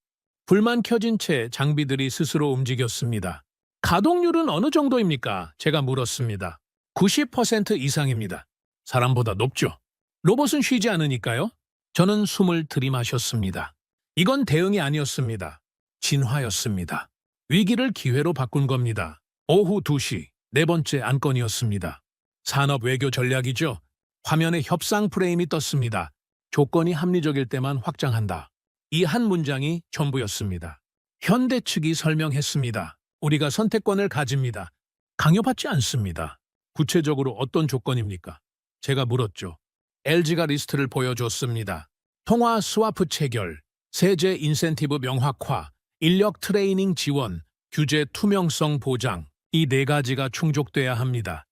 불만 켜진 채 장비들이 스스로 움직였습니다. 가동률은 어느 정도입니까? 제가 물었습니다. 90% 이상입니다. 사람보다 높죠. 로봇은 쉬지 않으니까요. 저는 숨을 들이마셨습니다. 이건 대응이 아니었습니다. 진화였습니다. 위기를 기회로 바꾼 겁니다. 오후 2시 네 번째 안건이었습니다. 산업 외교 전략이죠. 화면에 협상 프레임이 떴습니다. 조건이 합리적일 때만 확장한다. 이 한 문장이 전부였습니다. 현대 측이 설명했습니다. 우리가 선택권을 가집니다. 강요받지 않습니다. 구체적으로 어떤 조건입니까? 제가 물었죠. LG가 리스트를 보여줬습니다. 통화 스와프 체결, 세제 인센티브 명확화, 인력 트레이닝 지원, 규제 투명성 보장, 이 네 가지가 충족돼야 합니다.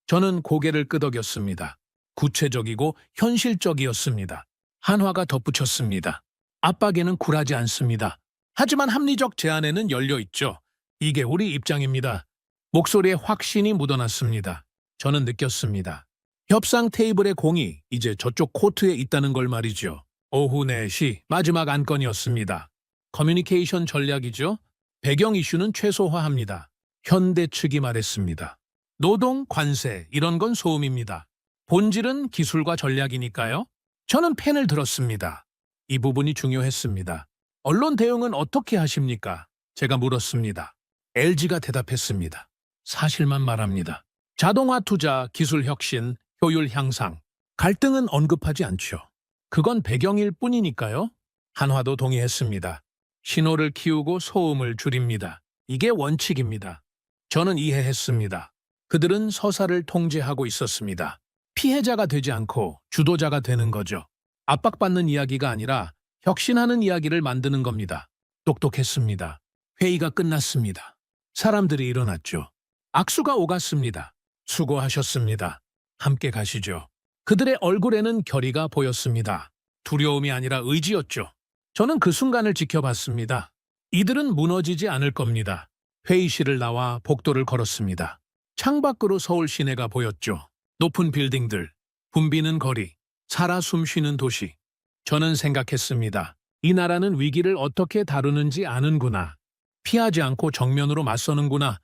저는 고개를 끄덕였습니다. 구체적이고 현실적이었습니다. 한화가 덧붙였습니다. 압박에는 굴하지 않습니다. 하지만 합리적 제안에는 열려 있죠. 이게 우리 입장입니다. 목소리에 확신이 묻어났습니다. 저는 느꼈습니다. 협상 테이블의 공이 이제 저쪽 코트에 있다는 걸 말이죠. 오후 4시 마지막 안건이었습니다. 커뮤니케이션 전략이죠. 배경 이슈는 최소화합니다. 현대 측이 말했습니다. 노동, 관세 이런 건 소음입니다. 본질은 기술과 전략이니까요. 저는 펜을 들었습니다. 이 부분이 중요했습니다. 언론 대응은 어떻게 하십니까? 제가 물었습니다. LG가 대답했습니다. 사실만 말합니다. 자동화 투자, 기술 혁신, 효율 향상, 갈등은 언급하지 않죠. 그건 배경일 뿐이니까요. 한화도 동의했습니다. 신호를 키우고 소음을 줄입니다. 이게 원칙입니다. 저는 이해했습니다. 그들은 서사를 통제하고 있었습니다. 피해자가 되지 않고 주도자가 되는 거죠. 압박받는 이야기가 아니라 혁신하는 이야기를 만드는 겁니다. 똑똑했습니다. 회의가 끝났습니다. 사람들이 일어났죠. 악수가 오갔습니다. 수고하셨습니다. 함께 가시죠. 그들의 얼굴에는 결의가 보였습니다. 두려움이 아니라 의지였죠. 저는 그 순간을 지켜봤습니다. 이들은 무너지지 않을 겁니다. 회의실을 나와 복도를 걸었습니다. 창밖으로 서울 시내가 보였죠. 높은 빌딩들, 붐비는 거리, 살아 숨쉬는 도시. 저는 생각했습니다. 이 나라는 위기를 어떻게 다루는지 아는구나. 피하지 않고 정면으로 맞서는구나.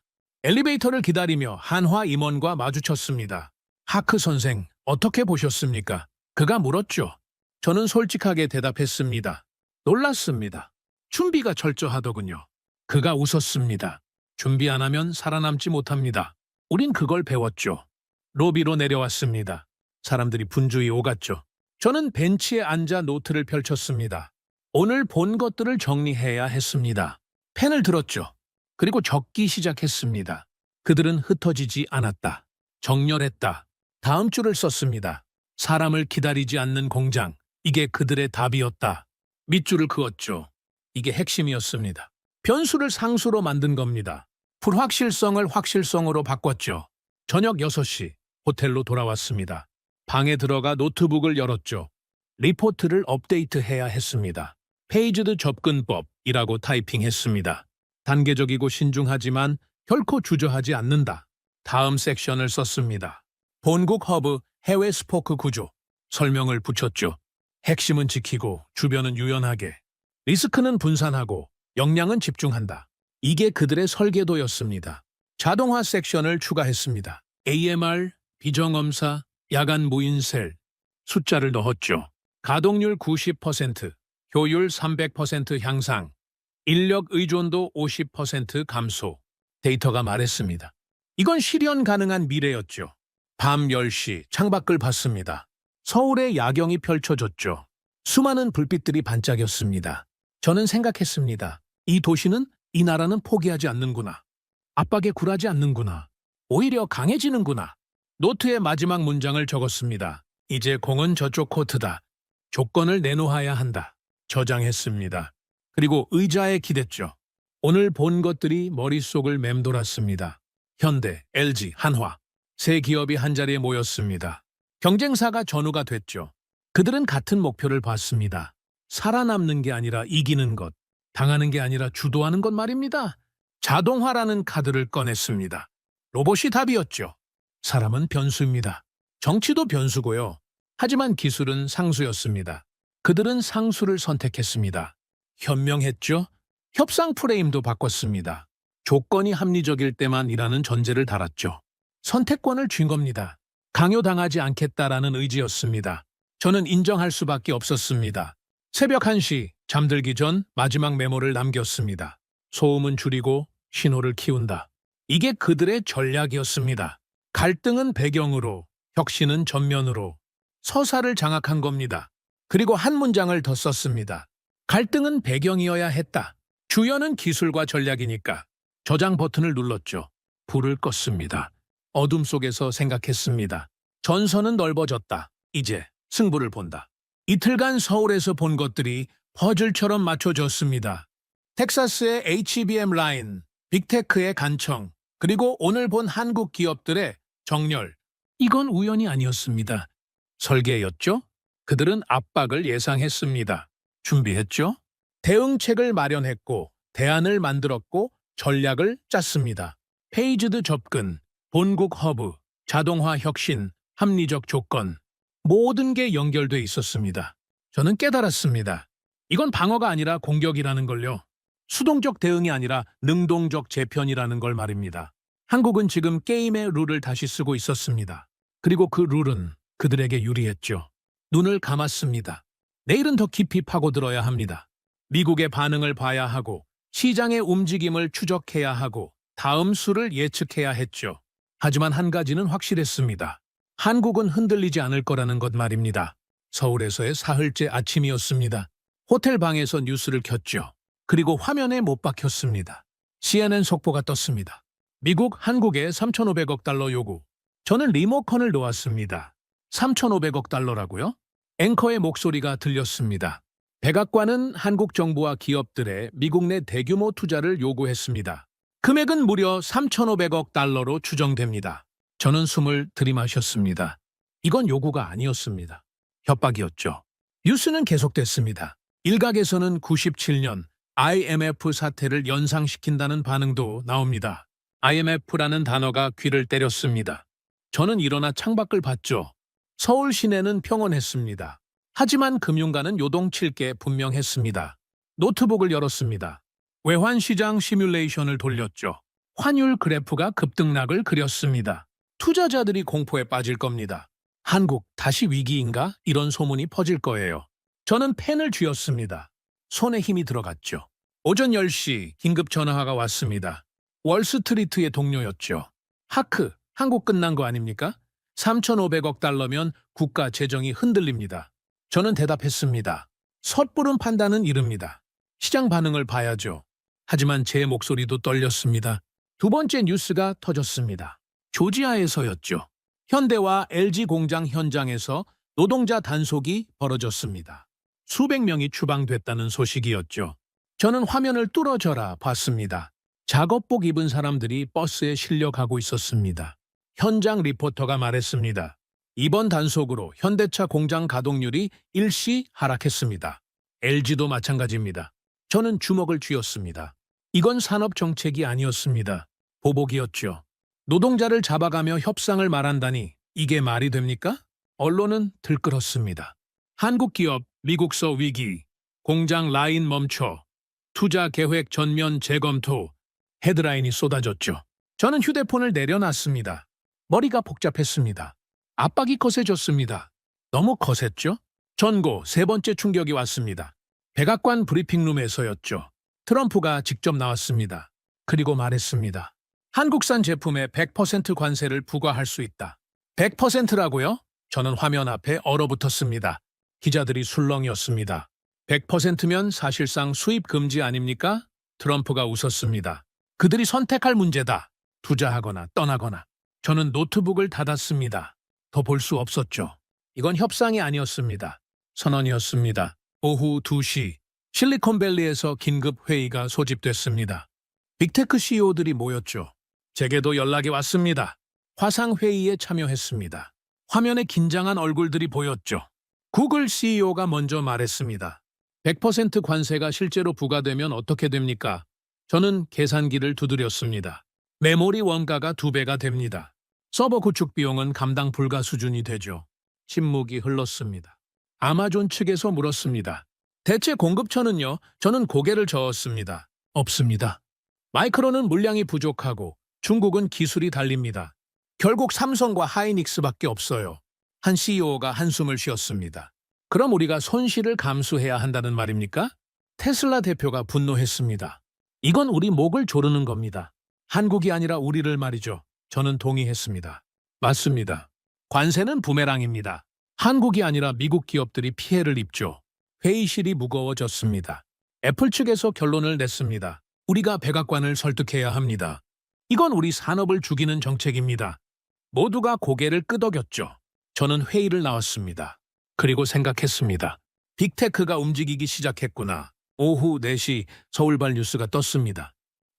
엘리베이터를 기다리며 한화 임원과 마주쳤습니다. 하크 선생, 어떻게 보셨습니까? 그가 물었죠. 저는 솔직하게 대답했습니다. 놀랐습니다. 준비가 철저하더군요. 그가 웃었습니다. 준비 안 하면 살아남지 못합니다. 우린 그걸 배웠죠. 로비로 내려왔습니다. 사람들이 분주히 오갔죠. 저는 벤치에 앉아 노트를 펼쳤습니다. 오늘 본 것들을 정리해야 했습니다. 펜을 들었죠. 그리고 적기 시작했습니다. 그들은 흩어지지 않았다. 정렬했다. 다음 줄을 썼습니다. 사람을 기다리지 않는 공장. 이게 그들의 답이었다. 밑줄을 그었죠. 이게 핵심이었습니다. 변수를 상수로 만든 겁니다. 불확실성을 확실성으로 바꿨죠. 저녁 6시 호텔로 돌아왔습니다. 방에 들어가 노트북을 열었죠. 리포트를 업데이트해야 했습니다. 페이지드 접근법이라고 타이핑했습니다. 단계적이고 신중하지만 결코 주저하지 않는다. 다음 섹션을 썼습니다. 본국 허브 해외 스포크 구조. 설명을 붙였죠. 핵심은 지키고 주변은 유연하게. 리스크는 분산하고 역량은 집중한다. 이게 그들의 설계도였습니다. 자동화 섹션을 추가했습니다. AMR, 비정엄사, 야간 무인셀, 숫자를 넣었죠. 가동률 90%, 효율 300% 향상, 인력 의존도 50% 감소. 데이터가 말했습니다. 이건 실현 가능한 미래였죠. 밤 10시 창밖을 봤습니다. 서울의 야경이 펼쳐졌죠. 수많은 불빛들이 반짝였습니다. 저는 생각했습니다. 이 도시는, 이 나라는 포기하지 않는구나. 압박에 굴하지 않는구나. 오히려 강해지는구나. 노트의 마지막 문장을 적었습니다. 이제 공은 저쪽 코트다. 조건을 내놓아야 한다. 저장했습니다. 그리고 의자에 기댔죠. 오늘 본 것들이 머릿속을 맴돌았습니다. 현대, LG, 한화. 세 기업이 한자리에 모였습니다. 경쟁사가 전우가 됐죠. 그들은 같은 목표를 봤습니다. 살아남는 게 아니라 이기는 것. 당하는 게 아니라 주도하는 것 말입니다. 자동화라는 카드를 꺼냈습니다. 로봇이 답이었죠. 사람은 변수입니다. 정치도 변수고요. 하지만 기술은 상수였습니다. 그들은 상수를 선택했습니다. 현명했죠? 협상 프레임도 바꿨습니다. 조건이 합리적일 때만 일하는 전제를 달았죠. 선택권을 쥔 겁니다. 강요당하지 않겠다라는 의지였습니다. 저는 인정할 수밖에 없었습니다. 새벽 1시 잠들기 전 마지막 메모를 남겼습니다. 소음은 줄이고 신호를 키운다. 이게 그들의 전략이었습니다. 갈등은 배경으로, 혁신은 전면으로. 서사를 장악한 겁니다. 그리고 한 문장을 더 썼습니다. 갈등은 배경이어야 했다. 주연은 기술과 전략이니까. 저장 버튼을 눌렀죠. 불을 껐습니다. 어둠 속에서 생각했습니다. 전선은 넓어졌다. 이제 승부를 본다. 이틀간 서울에서 본 것들이 퍼즐처럼 맞춰졌습니다. 텍사스의 HBM 라인, 빅테크의 간청, 그리고 오늘 본 한국 기업들의 정렬. 이건 우연이 아니었습니다. 설계였죠? 그들은 압박을 예상했습니다. 준비했죠? 대응책을 마련했고, 대안을 만들었고, 전략을 짰습니다. 페이지드 접근, 본국 허브, 자동화 혁신, 합리적 조건. 모든 게 연결돼 있었습니다. 저는 깨달았습니다. 이건 방어가 아니라 공격이라는 걸요. 수동적 대응이 아니라 능동적 재편이라는 걸 말입니다. 한국은 지금 게임의 룰을 다시 쓰고 있었습니다. 그리고 그 룰은 그들에게 유리했죠. 눈을 감았습니다. 내일은 더 깊이 파고들어야 합니다. 미국의 반응을 봐야 하고 시장의 움직임을 추적해야 하고 다음 수를 예측해야 했죠. 하지만 한 가지는 확실했습니다. 한국은 흔들리지 않을 거라는 것 말입니다. 서울에서의 사흘째 아침이었습니다. 호텔 방에서 뉴스를 켰죠. 그리고 화면에 못 박혔습니다. CNN 속보가 떴습니다. 미국, 한국에 3,500억 달러 요구. 저는 리모컨을 놓았습니다. 3,500억 달러라고요? 앵커의 목소리가 들렸습니다. 백악관은 한국 정부와 기업들의 미국 내 대규모 투자를 요구했습니다. 금액은 무려 3,500억 달러로 추정됩니다. 저는 숨을 들이마셨습니다. 이건 요구가 아니었습니다. 협박이었죠. 뉴스는 계속됐습니다. 일각에서는 97년 IMF 사태를 연상시킨다는 반응도 나옵니다. IMF라는 단어가 귀를 때렸습니다. 저는 일어나 창밖을 봤죠. 서울 시내는 평온했습니다. 하지만 금융가는 요동칠 게 분명했습니다. 노트북을 열었습니다. 외환시장 시뮬레이션을 돌렸죠. 환율 그래프가 급등락을 그렸습니다. 투자자들이 공포에 빠질 겁니다. 한국 다시 위기인가? 이런 소문이 퍼질 거예요. 저는 펜을 쥐었습니다. 손에 힘이 들어갔죠. 오전 10시 긴급 전화가 왔습니다. 월스트리트의 동료였죠. 하크, 한국 끝난 거 아닙니까? 3,500억 달러면 국가 재정이 흔들립니다. 저는 대답했습니다. 섣부른 판단은 이릅니다. 시장 반응을 봐야죠. 하지만 제 목소리도 떨렸습니다. 두 번째 뉴스가 터졌습니다. 조지아에서였죠. 현대와 LG 공장 현장에서 노동자 단속이 벌어졌습니다. 수백 명이 추방됐다는 소식이었죠. 저는 화면을 뚫어져라 봤습니다. 작업복 입은 사람들이 버스에 실려가고 있었습니다. 현장 리포터가 말했습니다. 이번 단속으로 현대차 공장 가동률이 일시 하락했습니다. LG도 마찬가지입니다. 저는 주먹을 쥐었습니다. 이건 산업 정책이 아니었습니다. 보복이었죠. 노동자를 잡아가며 협상을 말한다니 이게 말이 됩니까? 언론은 들끓었습니다. 한국 기업 미국서 위기, 공장 라인 멈춰, 투자 계획 전면 재검토, 헤드라인이 쏟아졌죠. 저는 휴대폰을 내려놨습니다. 머리가 복잡했습니다. 압박이 거세졌습니다. 너무 거셌죠? 전고 세 번째 충격이 왔습니다. 백악관 브리핑룸에서였죠. 트럼프가 직접 나왔습니다. 그리고 말했습니다. 한국산 제품에 100% 관세를 부과할 수 있다. 100%라고요? 저는 화면 앞에 얼어붙었습니다. 기자들이 술렁이었습니다. 100%면 사실상 수입 금지 아닙니까? 트럼프가 웃었습니다. 그들이 선택할 문제다. 투자하거나 떠나거나. 저는 노트북을 닫았습니다. 더 볼 수 없었죠. 이건 협상이 아니었습니다. 선언이었습니다. 오후 2시 실리콘밸리에서 긴급 회의가 소집됐습니다. 빅테크 CEO들이 모였죠. 제게도 연락이 왔습니다. 화상회의에 참여했습니다. 화면에 긴장한 얼굴들이 보였죠. 구글 CEO가 먼저 말했습니다. 100% 관세가 실제로 부과되면 어떻게 됩니까? 저는 계산기를 두드렸습니다. 메모리 원가가 2배가 됩니다. 서버 구축 비용은 감당 불가 수준이 되죠. 침묵이 흘렀습니다. 아마존 측에서 물었습니다. 대체 공급처는요? 저는 고개를 저었습니다. 없습니다. 마이크론은 물량이 부족하고 중국은 기술이 달립니다. 결국 삼성과 하이닉스밖에 없어요. 한 CEO가 한숨을 쉬었습니다. 그럼 우리가 손실을 감수해야 한다는 말입니까? 테슬라 대표가 분노했습니다. 이건 우리 목을 조르는 겁니다. 한국이 아니라 우리를 말이죠. 저는 동의했습니다. 맞습니다. 관세는 부메랑입니다. 한국이 아니라 미국 기업들이 피해를 입죠. 회의실이 무거워졌습니다. 애플 측에서 결론을 냈습니다. 우리가 백악관을 설득해야 합니다. 이건 우리 산업을 죽이는 정책입니다. 모두가 고개를 끄덕였죠. 저는 회의를 나왔습니다. 그리고 생각했습니다. 빅테크가 움직이기 시작했구나. 오후 4시 서울발 뉴스가 떴습니다.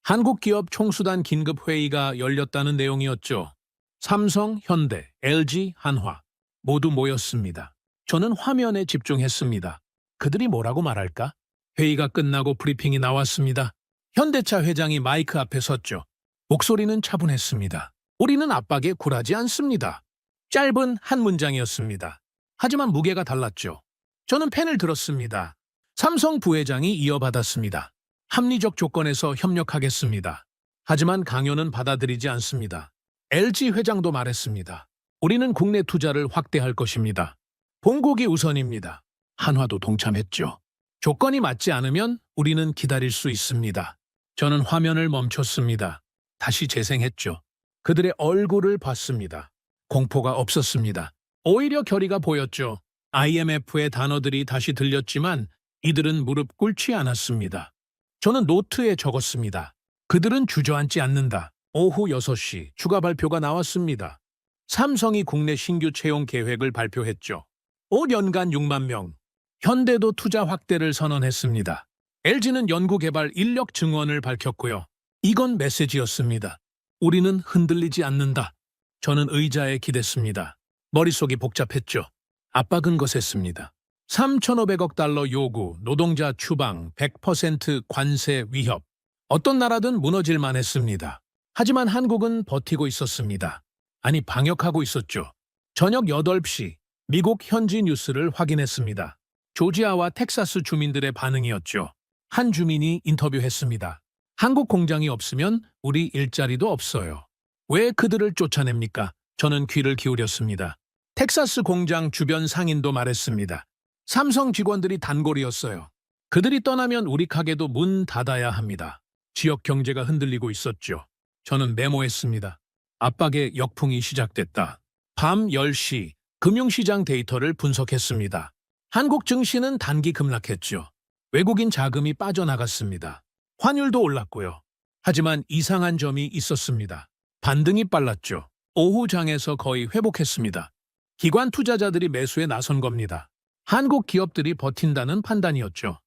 한국 기업 총수단 긴급 회의가 열렸다는 내용이었죠. 삼성, 현대, LG, 한화 모두 모였습니다. 저는 화면에 집중했습니다. 그들이 뭐라고 말할까? 회의가 끝나고 브리핑이 나왔습니다. 현대차 회장이 마이크 앞에 섰죠. 목소리는 차분했습니다. 우리는 압박에 굴하지 않습니다. 짧은 한 문장이었습니다. 하지만 무게가 달랐죠. 저는 펜을 들었습니다. 삼성 부회장이 이어받았습니다. 합리적 조건에서 협력하겠습니다. 하지만 강요는 받아들이지 않습니다. LG 회장도 말했습니다. 우리는 국내 투자를 확대할 것입니다. 본국이 우선입니다. 한화도 동참했죠. 조건이 맞지 않으면 우리는 기다릴 수 있습니다. 저는 화면을 멈췄습니다. 다시 재생했죠. 그들의 얼굴을 봤습니다. 공포가 없었습니다. 오히려 결의가 보였죠. IMF의 단어들이 다시 들렸지만 이들은 무릎 꿇지 않았습니다. 저는 노트에 적었습니다. 그들은 주저앉지 않는다. 오후 6시 추가 발표가 나왔습니다. 삼성이 국내 신규 채용 계획을 발표했죠. 5년간 6만 명. 현대도 투자 확대를 선언했습니다. LG는 연구개발 인력 증원을 밝혔고요. 이건 메시지였습니다. 우리는 흔들리지 않는다. 저는 의자에 기댔습니다. 머릿속이 복잡했죠. 압박은 거셌습니다. 3,500억 달러 요구, 노동자 추방, 100% 관세 위협. 어떤 나라든 무너질만 했습니다. 하지만 한국은 버티고 있었습니다. 아니, 방역하고 있었죠. 저녁 8시 미국 현지 뉴스를 확인했습니다. 조지아와 텍사스 주민들의 반응이었죠. 한 주민이 인터뷰했습니다. 한국 공장이 없으면 우리 일자리도 없어요. 왜 그들을 쫓아냅니까? 저는 귀를 기울였습니다. 텍사스 공장 주변 상인도 말했습니다. 삼성 직원들이 단골이었어요. 그들이 떠나면 우리 가게도 문 닫아야 합니다. 지역 경제가 흔들리고 있었죠. 저는 메모했습니다. 압박의 역풍이 시작됐다. 밤 10시 금융시장 데이터를 분석했습니다. 한국 증시는 단기 급락했죠. 외국인 자금이 빠져나갔습니다. 환율도 올랐고요. 하지만 이상한 점이 있었습니다. 반등이 빨랐죠. 오후 장에서 거의 회복했습니다. 기관 투자자들이 매수에 나선 겁니다. 한국 기업들이 버틴다는 판단이었죠.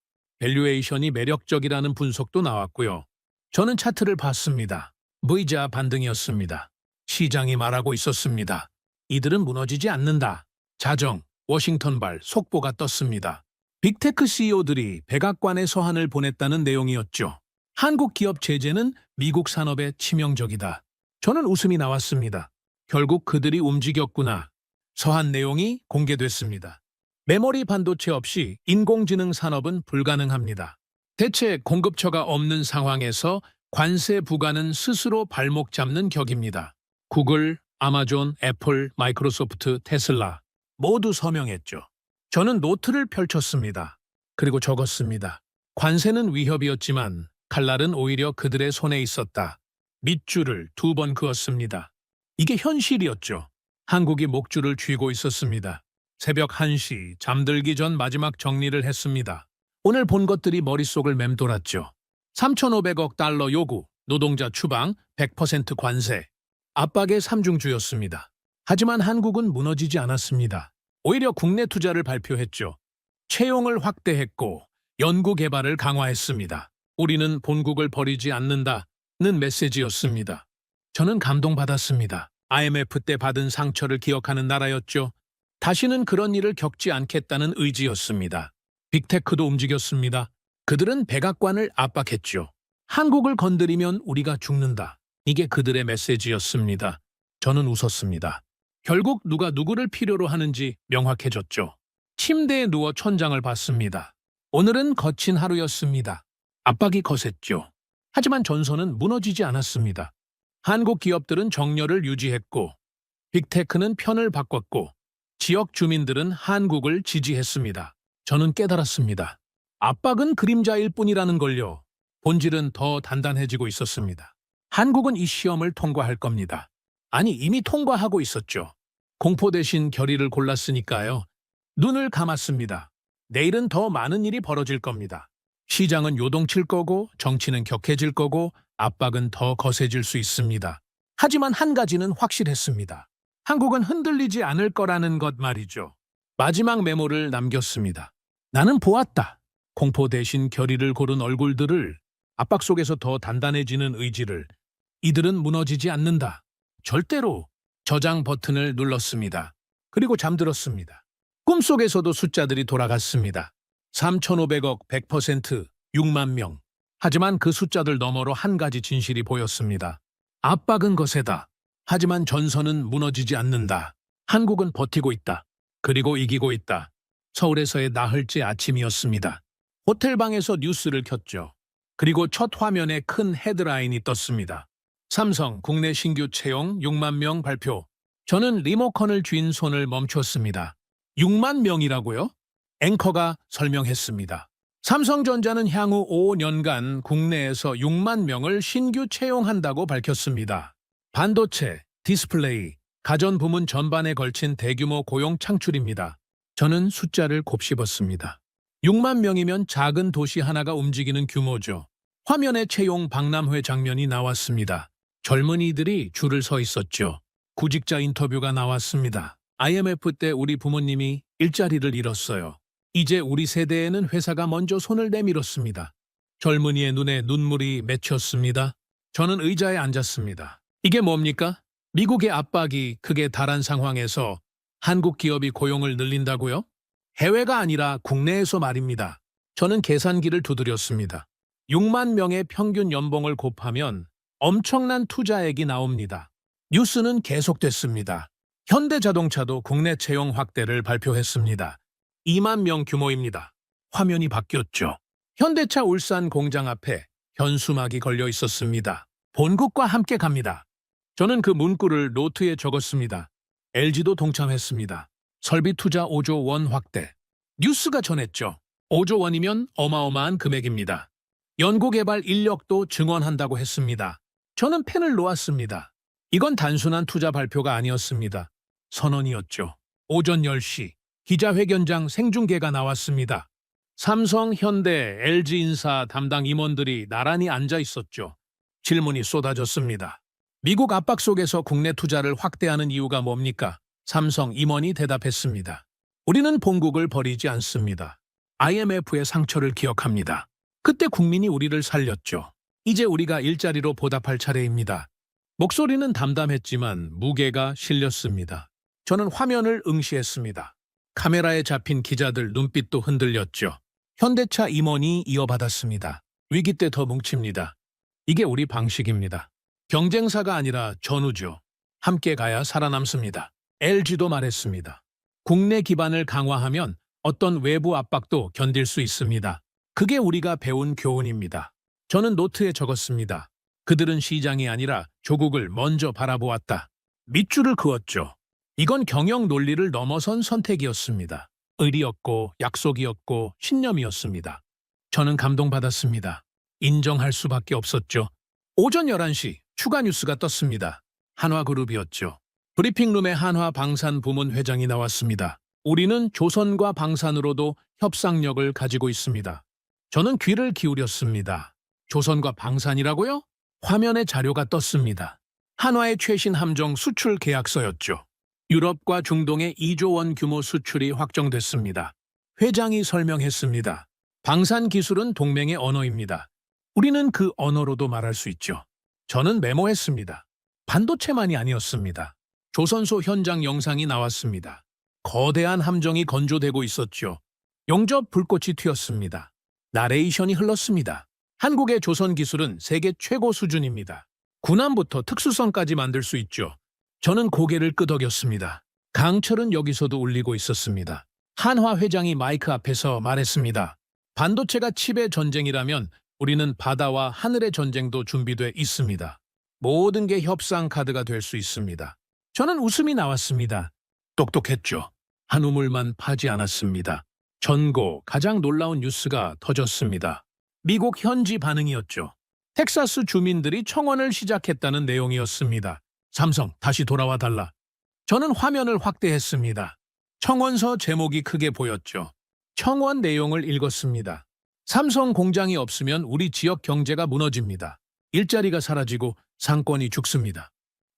밸류에이션이 매력적이라는 분석도 나왔고요. 저는 차트를 봤습니다. V자 반등이었습니다. 시장이 말하고 있었습니다. 이들은 무너지지 않는다. 자정, 워싱턴발 속보가 떴습니다. 빅테크 CEO들이 백악관에 서한을 보냈다는 내용이었죠. 한국 기업 제재는 미국 산업에 치명적이다. 저는 웃음이 나왔습니다. 결국 그들이 움직였구나. 서한 내용이 공개됐습니다. 메모리 반도체 없이 인공지능 산업은 불가능합니다. 대체 공급처가 없는 상황에서 관세 부과는 스스로 발목 잡는 격입니다. 구글, 아마존, 애플, 마이크로소프트, 테슬라 모두 서명했죠. 저는 노트를 펼쳤습니다. 그리고 적었습니다. 관세는 위협이었지만 칼날은 오히려 그들의 손에 있었다. 밑줄을 2번 그었습니다. 이게 현실이었죠. 한국이 목줄을 쥐고 있었습니다. 새벽 1시 잠들기 전 마지막 정리를 했습니다. 오늘 본 것들이 머릿속을 맴돌았죠. 3,500억 달러 요구, 노동자 추방, 100% 관세. 압박의 삼중주였습니다. 하지만 한국은 무너지지 않았습니다. 오히려 국내 투자를 발표했죠. 채용을 확대했고 연구개발을 강화했습니다. 우리는 본국을 버리지 않는다는 메시지였습니다. 저는 감동받았습니다. IMF 때 받은 상처를 기억하는 나라였죠. 다시는 그런 일을 겪지 않겠다는 의지였습니다. 빅테크도 움직였습니다. 그들은 백악관을 압박했죠. 한국을 건드리면 우리가 죽는다. 이게 그들의 메시지였습니다. 저는 웃었습니다. 결국 누가 누구를 필요로 하는지 명확해졌죠. 침대에 누워 천장을 봤습니다. 오늘은 거친 하루였습니다. 압박이 거셌죠. 하지만 전선은 무너지지 않았습니다. 한국 기업들은 정렬을 유지했고 빅테크는 편을 바꿨고 지역 주민들은 한국을 지지했습니다. 저는 깨달았습니다. 압박은 그림자일 뿐이라는 걸요. 본질은 더 단단해지고 있었습니다. 한국은 이 시험을 통과할 겁니다. 아니, 이미 통과하고 있었죠. 공포 대신 결의를 골랐으니까요. 눈을 감았습니다. 내일은 더 많은 일이 벌어질 겁니다. 시장은 요동칠 거고 정치는 격해질 거고 압박은 더 거세질 수 있습니다. 하지만 한 가지는 확실했습니다. 한국은 흔들리지 않을 거라는 것 말이죠. 마지막 메모를 남겼습니다. 나는 보았다. 공포 대신 결의를 고른 얼굴들을, 압박 속에서 더 단단해지는 의지를. 이들은 무너지지 않는다. 절대로. 저장 버튼을 눌렀습니다. 그리고 잠들었습니다. 꿈속에서도 숫자들이 돌아갔습니다. 3,500억, 100%, 6만 명. 하지만 그 숫자들 너머로 한 가지 진실이 보였습니다. 압박은 거세다. 하지만 전선은 무너지지 않는다. 한국은 버티고 있다. 그리고 이기고 있다. 서울에서의 나흘째 아침이었습니다. 호텔방에서 뉴스를 켰죠. 그리고 첫 화면에 큰 헤드라인이 떴습니다. 삼성 국내 신규 채용 6만 명 발표. 저는 리모컨을 쥔 손을 멈췄습니다. 6만 명이라고요? 앵커가 설명했습니다. 삼성전자는 향후 5년간 국내에서 6만 명을 신규 채용한다고 밝혔습니다. 반도체, 디스플레이, 가전 부문 전반에 걸친 대규모 고용 창출입니다. 저는 숫자를 곱씹었습니다. 6만 명이면 작은 도시 하나가 움직이는 규모죠. 화면에 채용 박람회 장면이 나왔습니다. 젊은이들이 줄을 서 있었죠. 구직자 인터뷰가 나왔습니다. IMF 때 우리 부모님이 일자리를 잃었어요. 이제 우리 세대에는 회사가 먼저 손을 내밀었습니다. 젊은이의 눈에 눈물이 맺혔습니다. 저는 의자에 앉았습니다. 이게 뭡니까? 미국의 압박이 극에 달한 상황에서 한국 기업이 고용을 늘린다고요? 해외가 아니라 국내에서 말입니다. 저는 계산기를 두드렸습니다. 6만 명의 평균 연봉을 곱하면 엄청난 투자액이 나옵니다. 뉴스는 계속됐습니다. 현대자동차도 국내 채용 확대를 발표했습니다. 2만 명 규모입니다. 화면이 바뀌었죠. 현대차 울산 공장 앞에 현수막이 걸려 있었습니다. 본국과 함께 갑니다. 저는 그 문구를 노트에 적었습니다. LG도 동참했습니다. 설비 투자 5조 원 확대. 뉴스가 전했죠. 5조 원이면 어마어마한 금액입니다. 연구개발 인력도 증원한다고 했습니다. 저는 펜을 놓았습니다. 이건 단순한 투자 발표가 아니었습니다. 선언이었죠. 오전 10시 기자회견장 생중계가 나왔습니다. 삼성, 현대, LG 인사 담당 임원들이 나란히 앉아 있었죠. 질문이 쏟아졌습니다. 미국 압박 속에서 국내 투자를 확대하는 이유가 뭡니까? 삼성 임원이 대답했습니다. 우리는 본국을 버리지 않습니다. IMF의 상처를 기억합니다. 그때 국민이 우리를 살렸죠. 이제 우리가 일자리로 보답할 차례입니다. 목소리는 담담했지만 무게가 실렸습니다. 저는 화면을 응시했습니다. 카메라에 잡힌 기자들 눈빛도 흔들렸죠. 현대차 임원이 이어받았습니다. 위기 때 더 뭉칩니다. 이게 우리 방식입니다. 경쟁사가 아니라 전우죠. 함께 가야 살아남습니다. LG도 말했습니다. 국내 기반을 강화하면 어떤 외부 압박도 견딜 수 있습니다. 그게 우리가 배운 교훈입니다. 저는 노트에 적었습니다. 그들은 시장이 아니라 조국을 먼저 바라보았다. 밑줄을 그었죠. 이건 경영 논리를 넘어선 선택이었습니다. 의리였고 약속이었고 신념이었습니다. 저는 감동받았습니다. 인정할 수밖에 없었죠. 오전 11시 추가 뉴스가 떴습니다. 한화그룹이었죠. 브리핑룸에 한화방산부문 회장이 나왔습니다. 우리는 조선과 방산으로도 협상력을 가지고 있습니다. 저는 귀를 기울였습니다. 조선과 방산이라고요? 화면에 자료가 떴습니다. 한화의 최신 함정 수출 계약서였죠. 유럽과 중동의 2조 원 규모 수출이 확정됐습니다. 회장이 설명했습니다. 방산 기술은 동맹의 언어입니다. 우리는 그 언어로도 말할 수 있죠. 저는 메모했습니다. 반도체만이 아니었습니다. 조선소 현장 영상이 나왔습니다. 거대한 함정이 건조되고 있었죠. 용접 불꽃이 튀었습니다. 나레이션이 흘렀습니다. 한국의 조선 기술은 세계 최고 수준입니다. 군함부터 특수선까지 만들 수 있죠. 저는 고개를 끄덕였습니다. 강철은 여기서도 울리고 있었습니다. 한화 회장이 마이크 앞에서 말했습니다. 반도체가 칩의 전쟁이라면 우리는 바다와 하늘의 전쟁도 준비돼 있습니다. 모든 게 협상 카드가 될 수 있습니다. 저는 웃음이 나왔습니다. 똑똑했죠. 한 우물만 파지 않았습니다. 전고 가장 놀라운 뉴스가 터졌습니다. 미국 현지 반응이었죠. 텍사스 주민들이 청원을 시작했다는 내용이었습니다. 삼성, 다시 돌아와 달라. 저는 화면을 확대했습니다. 청원서 제목이 크게 보였죠. 청원 내용을 읽었습니다. 삼성 공장이 없으면 우리 지역 경제가 무너집니다. 일자리가 사라지고 상권이 죽습니다.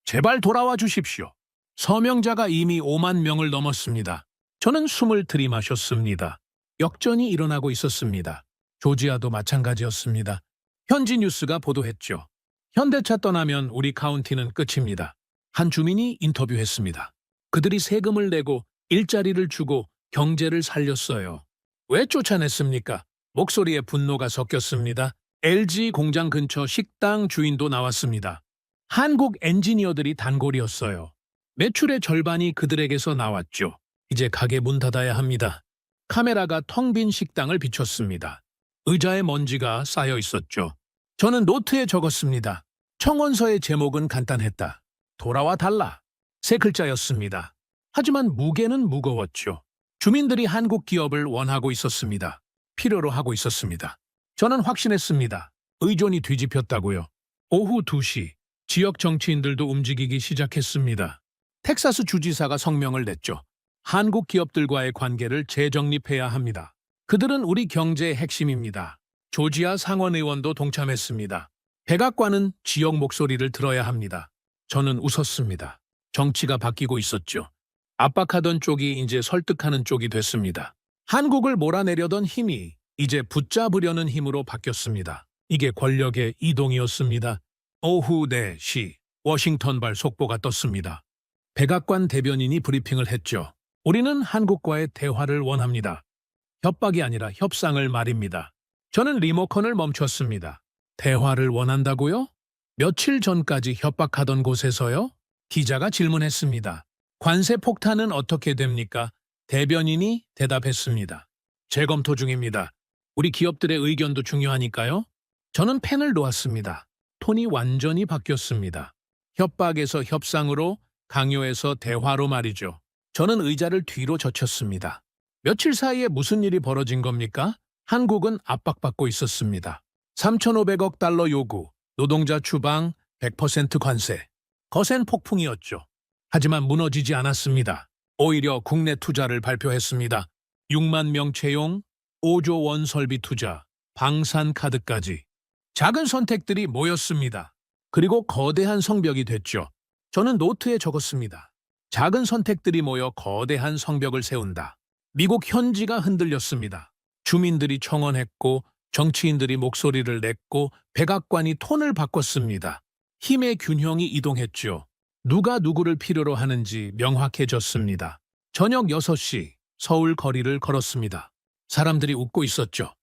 제발 돌아와 주십시오. 서명자가 이미 5만 명을 넘었습니다. 저는 숨을 들이마셨습니다. 역전이 일어나고 있었습니다. 조지아도 마찬가지였습니다. 현지 뉴스가 보도했죠. 현대차 떠나면 우리 카운티는 끝입니다. 한 주민이 인터뷰했습니다. 그들이 세금을 내고 일자리를 주고 경제를 살렸어요. 왜 쫓아냈습니까? 목소리에 분노가 섞였습니다. LG 공장 근처 식당 주인도 나왔습니다. 한국 엔지니어들이 단골이었어요. 매출의 절반이 그들에게서 나왔죠. 이제 가게 문 닫아야 합니다. 카메라가 텅 빈 식당을 비췄습니다. 의자에 먼지가 쌓여 있었죠. 저는 노트에 적었습니다. 청원서의 제목은 간단했다. 돌아와 달라. 세 글자였습니다. 하지만 무게는 무거웠죠. 주민들이 한국 기업을 원하고 있었습니다. 필요로 하고 있었습니다. 저는 확신했습니다. 의존이 뒤집혔다고요. 오후 2시 지역 정치인들도 움직이기 시작했습니다. 텍사스 주지사가 성명을 냈죠. 한국 기업들과의 관계를 재정립해야 합니다. 그들은 우리 경제의 핵심입니다. 조지아 상원의원도 동참했습니다. 백악관은 지역 목소리를 들어야 합니다. 저는 웃었습니다. 정치가 바뀌고 있었죠. 압박하던 쪽이 이제 설득하는 쪽이 됐습니다. 한국을 몰아내려던 힘이 이제 붙잡으려는 힘으로 바뀌었습니다. 이게 권력의 이동이었습니다. 오후 4시 워싱턴발 속보가 떴습니다. 백악관 대변인이 브리핑을 했죠. 우리는 한국과의 대화를 원합니다. 협박이 아니라 협상을 말입니다. 저는 리모컨을 멈췄습니다. 대화를 원한다고요? 며칠 전까지 협박하던 곳에서요? 기자가 질문했습니다. 관세 폭탄은 어떻게 됩니까? 대변인이 대답했습니다. 재검토 중입니다. 우리 기업들의 의견도 중요하니까요. 저는 펜을 놓았습니다. 톤이 완전히 바뀌었습니다. 협박에서 협상으로, 강요에서 대화로 말이죠. 저는 의자를 뒤로 젖혔습니다. 며칠 사이에 무슨 일이 벌어진 겁니까? 한국은 압박받고 있었습니다. 3,500억 달러 요구, 노동자 추방, 100% 관세. 거센 폭풍이었죠. 하지만 무너지지 않았습니다. 오히려 국내 투자를 발표했습니다. 6만 명 채용, 5조 원 설비 투자, 방산 카드까지. 작은 선택들이 모였습니다. 그리고 거대한 성벽이 됐죠. 저는 노트에 적었습니다. 작은 선택들이 모여 거대한 성벽을 세운다. 미국 현지가 흔들렸습니다. 주민들이 청원했고 정치인들이 목소리를 냈고 백악관이 톤을 바꿨습니다. 힘의 균형이 이동했죠. 누가 누구를 필요로 하는지 명확해졌습니다. 저녁 6시 서울 거리를 걸었습니다. 사람들이 웃고 있었죠.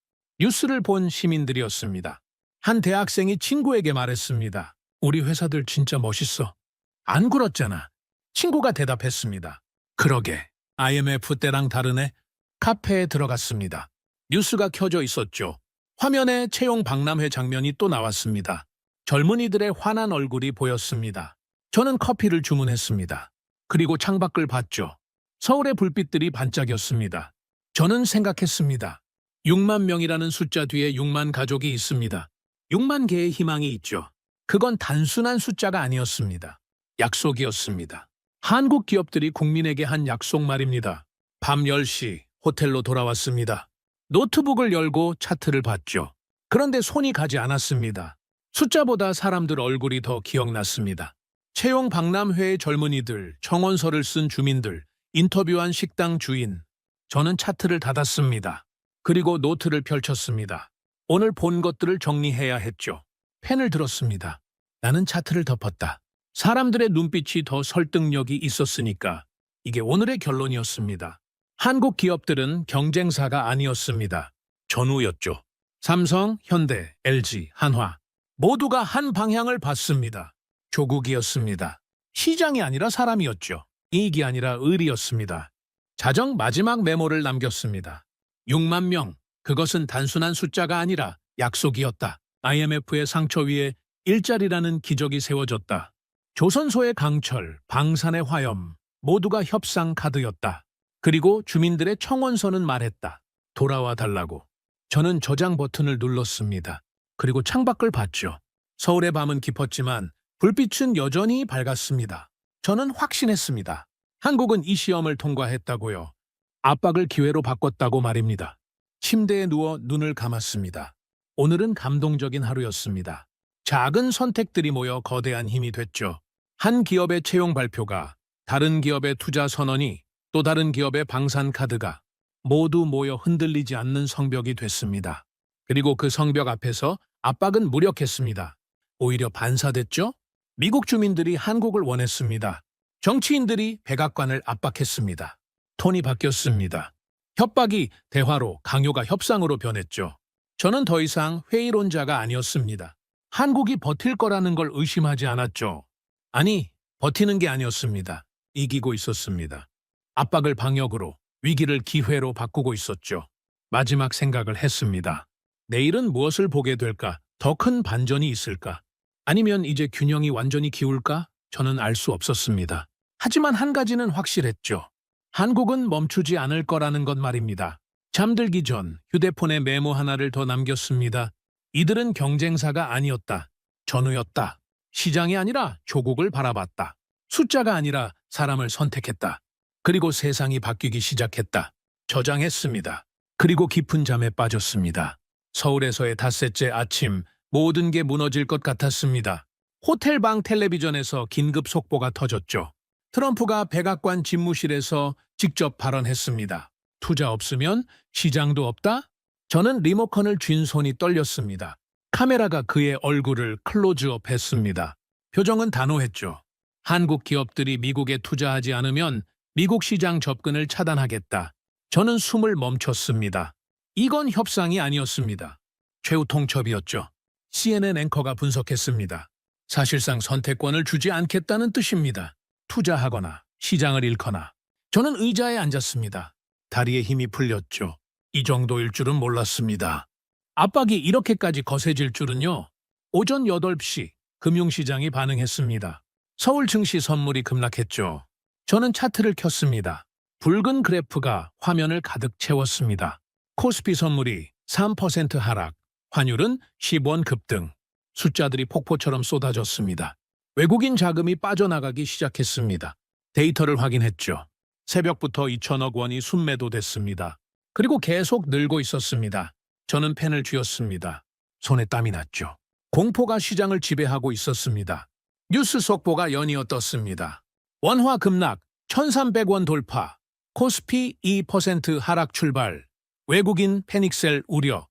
뉴스를 본 시민들이었습니다. 한 대학생이 친구에게 말했습니다. 우리 회사들 진짜 멋있어. 안 굴었잖아. 친구가 대답했습니다. 그러게. IMF 때랑 다르네. 카페에 들어갔습니다. 뉴스가 켜져 있었죠. 화면에 채용 박람회 장면이 또 나왔습니다. 젊은이들의 환한 얼굴이 보였습니다. 저는 커피를 주문했습니다. 그리고 창밖을 봤죠. 서울의 불빛들이 반짝였습니다. 저는 생각했습니다. 6만 명이라는 숫자 뒤에 6만 가족이 있습니다. 6만 개의 희망이 있죠. 그건 단순한 숫자가 아니었습니다. 약속이었습니다. 한국 기업들이 국민에게 한 약속 말입니다. 밤 10시 호텔로 돌아왔습니다. 노트북을 열고 차트를 봤죠. 그런데 손이 가지 않았습니다. 숫자보다 사람들 얼굴이 더 기억났습니다. 채용 박람회의 젊은이들, 청원서를 쓴 주민들, 인터뷰한 식당 주인. 저는 차트를 닫았습니다. 그리고 노트를 펼쳤습니다. 오늘 본 것들을 정리해야 했죠. 펜을 들었습니다. 나는 차트를 덮었다. 사람들의 눈빛이 더 설득력이 있었으니까. 이게 오늘의 결론이었습니다. 한국 기업들은 경쟁사가 아니었습니다. 전우였죠. 삼성, 현대, LG, 한화. 모두가 한 방향을 봤습니다. 조국이었습니다. 시장이 아니라 사람이었죠. 이익이 아니라 의리였습니다. 자정 마지막 메모를 남겼습니다. 6만 명. 그것은 단순한 숫자가 아니라 약속이었다. IMF의 상처 위에 일자리라는 기적이 세워졌다. 조선소의 강철, 방산의 화염, 모두가 협상 카드였다. 그리고 주민들의 청원서는 말했다. 돌아와 달라고. 저는 저장 버튼을 눌렀습니다. 그리고 창밖을 봤죠. 서울의 밤은 깊었지만 불빛은 여전히 밝았습니다. 저는 확신했습니다. 한국은 이 시험을 통과했다고요. 압박을 기회로 바꿨다고 말입니다. 침대에 누워 눈을 감았습니다. 오늘은 감동적인 하루였습니다. 작은 선택들이 모여 거대한 힘이 됐죠. 한 기업의 채용 발표가, 다른 기업의 투자 선언이, 또 다른 기업의 방산 카드가 모두 모여 흔들리지 않는 성벽이 됐습니다. 그리고 그 성벽 앞에서 압박은 무력했습니다. 오히려 반사됐죠? 미국 주민들이 한국을 원했습니다. 정치인들이 백악관을 압박했습니다. 톤이 바뀌었습니다. 협박이 대화로, 강요가 협상으로 변했죠. 저는 더 이상 회의론자가 아니었습니다. 한국이 버틸 거라는 걸 의심하지 않았죠. 아니, 버티는 게 아니었습니다. 이기고 있었습니다. 압박을 방역으로, 위기를 기회로 바꾸고 있었죠. 마지막 생각을 했습니다. 내일은 무엇을 보게 될까? 더 큰 반전이 있을까? 아니면 이제 균형이 완전히 기울까? 저는 알 수 없었습니다. 하지만 한 가지는 확실했죠. 한국은 멈추지 않을 거라는 것 말입니다. 잠들기 전 휴대폰에 메모 하나를 더 남겼습니다. 이들은 경쟁사가 아니었다. 전우였다. 시장이 아니라 조국을 바라봤다. 숫자가 아니라 사람을 선택했다. 그리고 세상이 바뀌기 시작했다. 저장했습니다. 그리고 깊은 잠에 빠졌습니다. 서울에서의 닷새째 아침, 모든 게 무너질 것 같았습니다. 호텔방 텔레비전에서 긴급 속보가 터졌죠. 트럼프가 백악관 집무실에서 직접 발언했습니다. 투자 없으면 시장도 없다? 저는 리모컨을 쥔 손이 떨렸습니다. 카메라가 그의 얼굴을 클로즈업 했습니다. 표정은 단호했죠. 한국 기업들이 미국에 투자하지 않으면 미국 시장 접근을 차단하겠다. 저는 숨을 멈췄습니다. 이건 협상이 아니었습니다. 최후 통첩이었죠. CNN 앵커가 분석했습니다. 사실상 선택권을 주지 않겠다는 뜻입니다. 투자하거나 시장을 잃거나. 저는 의자에 앉았습니다. 다리에 힘이 풀렸죠. 이 정도일 줄은 몰랐습니다. 압박이 이렇게까지 거세질 줄은요. 오전 8시 금융시장이 반응했습니다. 서울 증시 선물이 급락했죠. 저는 차트를 켰습니다. 붉은 그래프가 화면을 가득 채웠습니다. 코스피 선물이 3% 하락, 환율은 10원 급등. 숫자들이 폭포처럼 쏟아졌습니다. 외국인 자금이 빠져나가기 시작했습니다. 데이터를 확인했죠. 새벽부터 2천억 원이 순매도됐습니다. 그리고 계속 늘고 있었습니다. 저는 펜을 쥐었습니다. 손에 땀이 났죠. 공포가 시장을 지배하고 있었습니다. 뉴스 속보가 연이어 떴습니다. 원화 급락, 1,300원 돌파, 코스피 2% 하락 출발, 외국인 패닉셀 우려,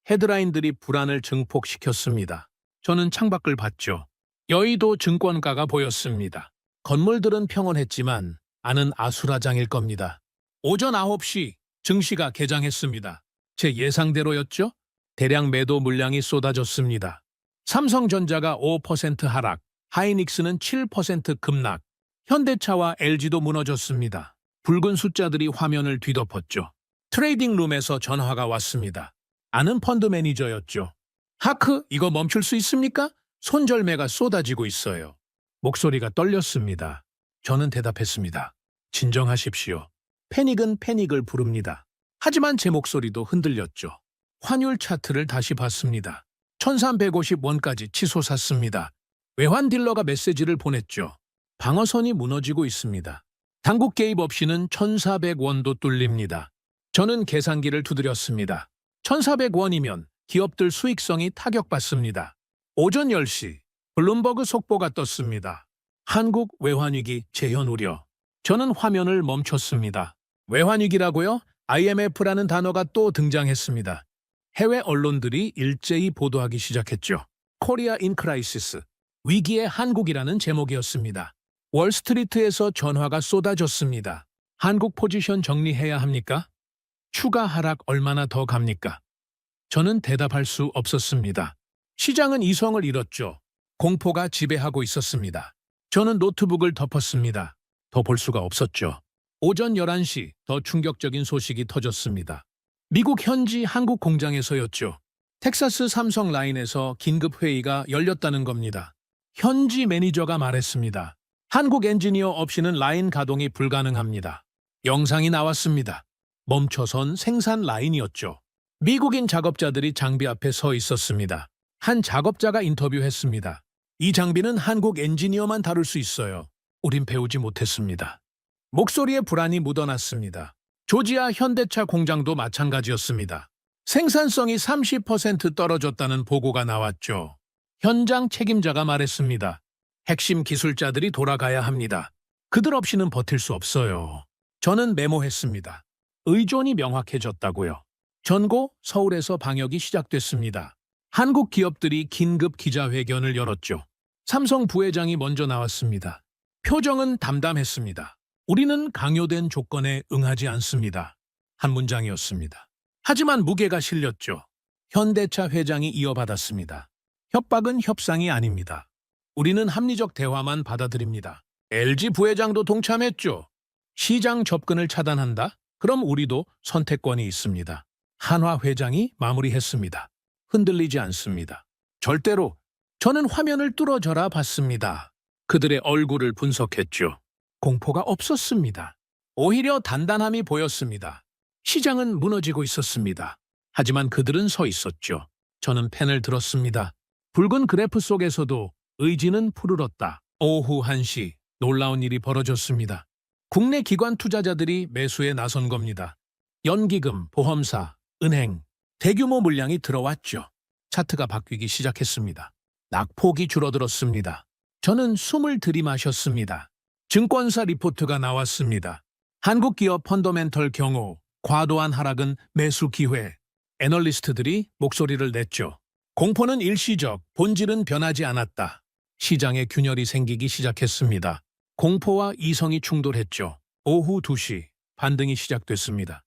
헤드라인들이 불안을 증폭시켰습니다. 저는 창밖을 봤죠. 여의도 증권가가 보였습니다. 건물들은 평온했지만 안은 아수라장일 겁니다. 오전 9시 증시가 개장했습니다. 제 예상대로였죠? 대량 매도 물량이 쏟아졌습니다. 삼성전자가 5% 하락, 하이닉스는 7% 급락, 현대차와 LG도 무너졌습니다. 붉은 숫자들이 화면을 뒤덮었죠. 트레이딩룸에서 전화가 왔습니다. 아는 펀드 매니저였죠. 하크, 이거 멈출 수 있습니까? 손절매가 쏟아지고 있어요. 목소리가 떨렸습니다. 저는 대답했습니다. 진정하십시오. 패닉은 패닉을 부릅니다. 하지만 제 목소리도 흔들렸죠. 환율 차트를 다시 봤습니다. 1,350원까지 치솟았습니다. 외환 딜러가 메시지를 보냈죠. 방어선이 무너지고 있습니다. 당국 개입 없이는 1,400원도 뚫립니다. 저는 계산기를 두드렸습니다. 1,400원이면 기업들 수익성이 타격받습니다. 오전 10시 블룸버그 속보가 떴습니다. 한국 외환위기 재현 우려. 저는 화면을 멈췄습니다. 외환위기라고요? IMF라는 단어가 또 등장했습니다. 해외 언론들이 일제히 보도하기 시작했죠. 코리아 인 크라이시스, 위기의 한국이라는 제목이었습니다. 월스트리트에서 전화가 쏟아졌습니다. 한국 포지션 정리해야 합니까? 추가 하락 얼마나 더 갑니까? 저는 대답할 수 없었습니다. 시장은 이성을 잃었죠. 공포가 지배하고 있었습니다. 저는 노트북을 덮었습니다. 더 볼 수가 없었죠. 오전 11시 더 충격적인 소식이 터졌습니다. 미국 현지 한국 공장에서였죠. 텍사스 삼성 라인에서 긴급 회의가 열렸다는 겁니다. 현지 매니저가 말했습니다. 한국 엔지니어 없이는 라인 가동이 불가능합니다. 영상이 나왔습니다. 멈춰선 생산 라인이었죠. 미국인 작업자들이 장비 앞에 서 있었습니다. 한 작업자가 인터뷰했습니다. 이 장비는 한국 엔지니어만 다룰 수 있어요. 우린 배우지 못했습니다. 목소리에 불안이 묻어났습니다. 조지아 현대차 공장도 마찬가지였습니다. 생산성이 30% 떨어졌다는 보고가 나왔죠. 현장 책임자가 말했습니다. 핵심 기술자들이 돌아가야 합니다. 그들 없이는 버틸 수 없어요. 저는 메모했습니다. 의존이 명확해졌다고요. 전고 서울에서 방역이 시작됐습니다. 한국 기업들이 긴급 기자회견을 열었죠. 삼성 부회장이 먼저 나왔습니다. 표정은 담담했습니다. 우리는 강요된 조건에 응하지 않습니다. 한 문장이었습니다. 하지만 무게가 실렸죠. 현대차 회장이 이어받았습니다. 협박은 협상이 아닙니다. 우리는 합리적 대화만 받아들입니다. LG 부회장도 동참했죠. 시장 접근을 차단한다? 그럼 우리도 선택권이 있습니다. 한화 회장이 마무리했습니다. 흔들리지 않습니다. 절대로. 저는 화면을 뚫어져라 봤습니다. 그들의 얼굴을 분석했죠. 공포가 없었습니다. 오히려 단단함이 보였습니다. 시장은 무너지고 있었습니다. 하지만 그들은 서 있었죠. 저는 펜을 들었습니다. 붉은 그래프 속에서도 의지는 푸르렀다. 오후 1시 놀라운 일이 벌어졌습니다. 국내 기관 투자자들이 매수에 나선 겁니다. 연기금, 보험사, 은행, 대규모 물량이 들어왔죠. 차트가 바뀌기 시작했습니다. 낙폭이 줄어들었습니다. 저는 숨을 들이마셨습니다. 증권사 리포트가 나왔습니다. 한국 기업 펀더멘털 경우 과도한 하락은 매수 기회. 애널리스트들이 목소리를 냈죠. 공포는 일시적, 본질은 변하지 않았다. 시장에 균열이 생기기 시작했습니다. 공포와 이성이 충돌했죠. 오후 2시 반등이 시작됐습니다.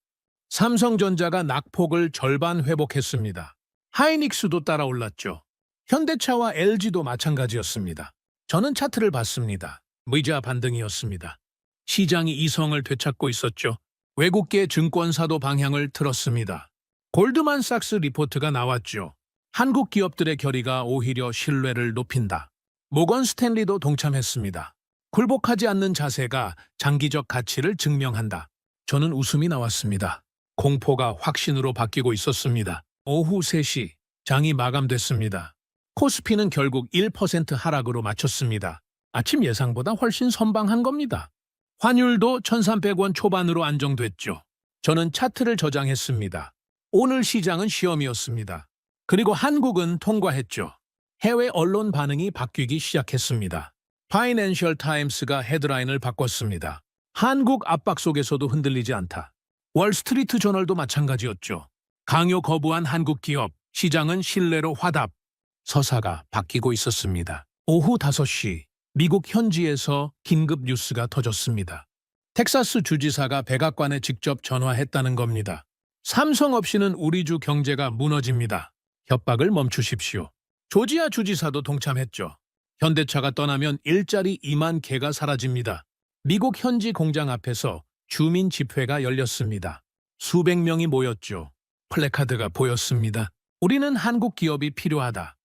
삼성전자가 낙폭을 절반 회복했습니다. 하이닉스도 따라 올랐죠. 현대차와 LG도 마찬가지였습니다. 저는 차트를 봤습니다. 의자 반등이었습니다. 시장이 이성을 되찾고 있었죠. 외국계 증권사도 방향을 틀었습니다. 골드만삭스 리포트가 나왔죠. 한국 기업들의 결의가 오히려 신뢰를 높인다. 모건 스탠리도 동참했습니다. 굴복하지 않는 자세가 장기적 가치를 증명한다. 저는 웃음이 나왔습니다. 공포가 확신으로 바뀌고 있었습니다. 오후 3시 장이 마감됐습니다. 코스피는 결국 1% 하락으로 마쳤습니다. 아침 예상보다 훨씬 선방한 겁니다. 환율도 1,300원 초반으로 안정됐죠. 저는 차트를 저장했습니다. 오늘 시장은 시험이었습니다. 그리고 한국은 통과했죠. 해외 언론 반응이 바뀌기 시작했습니다. 파이낸셜 타임스가 헤드라인을 바꿨습니다. 한국 압박 속에서도 흔들리지 않다. 월스트리트 저널도 마찬가지였죠. 강요 거부한 한국 기업, 시장은 신뢰로 화답. 서사가 바뀌고 있었습니다. 오후 5시, 미국 현지에서 긴급 뉴스가 터졌습니다. 텍사스 주지사가 백악관에 직접 전화했다는 겁니다. 삼성 없이는 우리 주 경제가 무너집니다. 협박을 멈추십시오. 조지아 주지사도 동참했죠. 현대차가 떠나면 일자리 2만 개가 사라집니다. 미국 현지 공장 앞에서 주민 집회가 열렸습니다. 수백 명이 모였죠. 플래카드가 보였습니다. 우리는 한국 기업이 필요하다.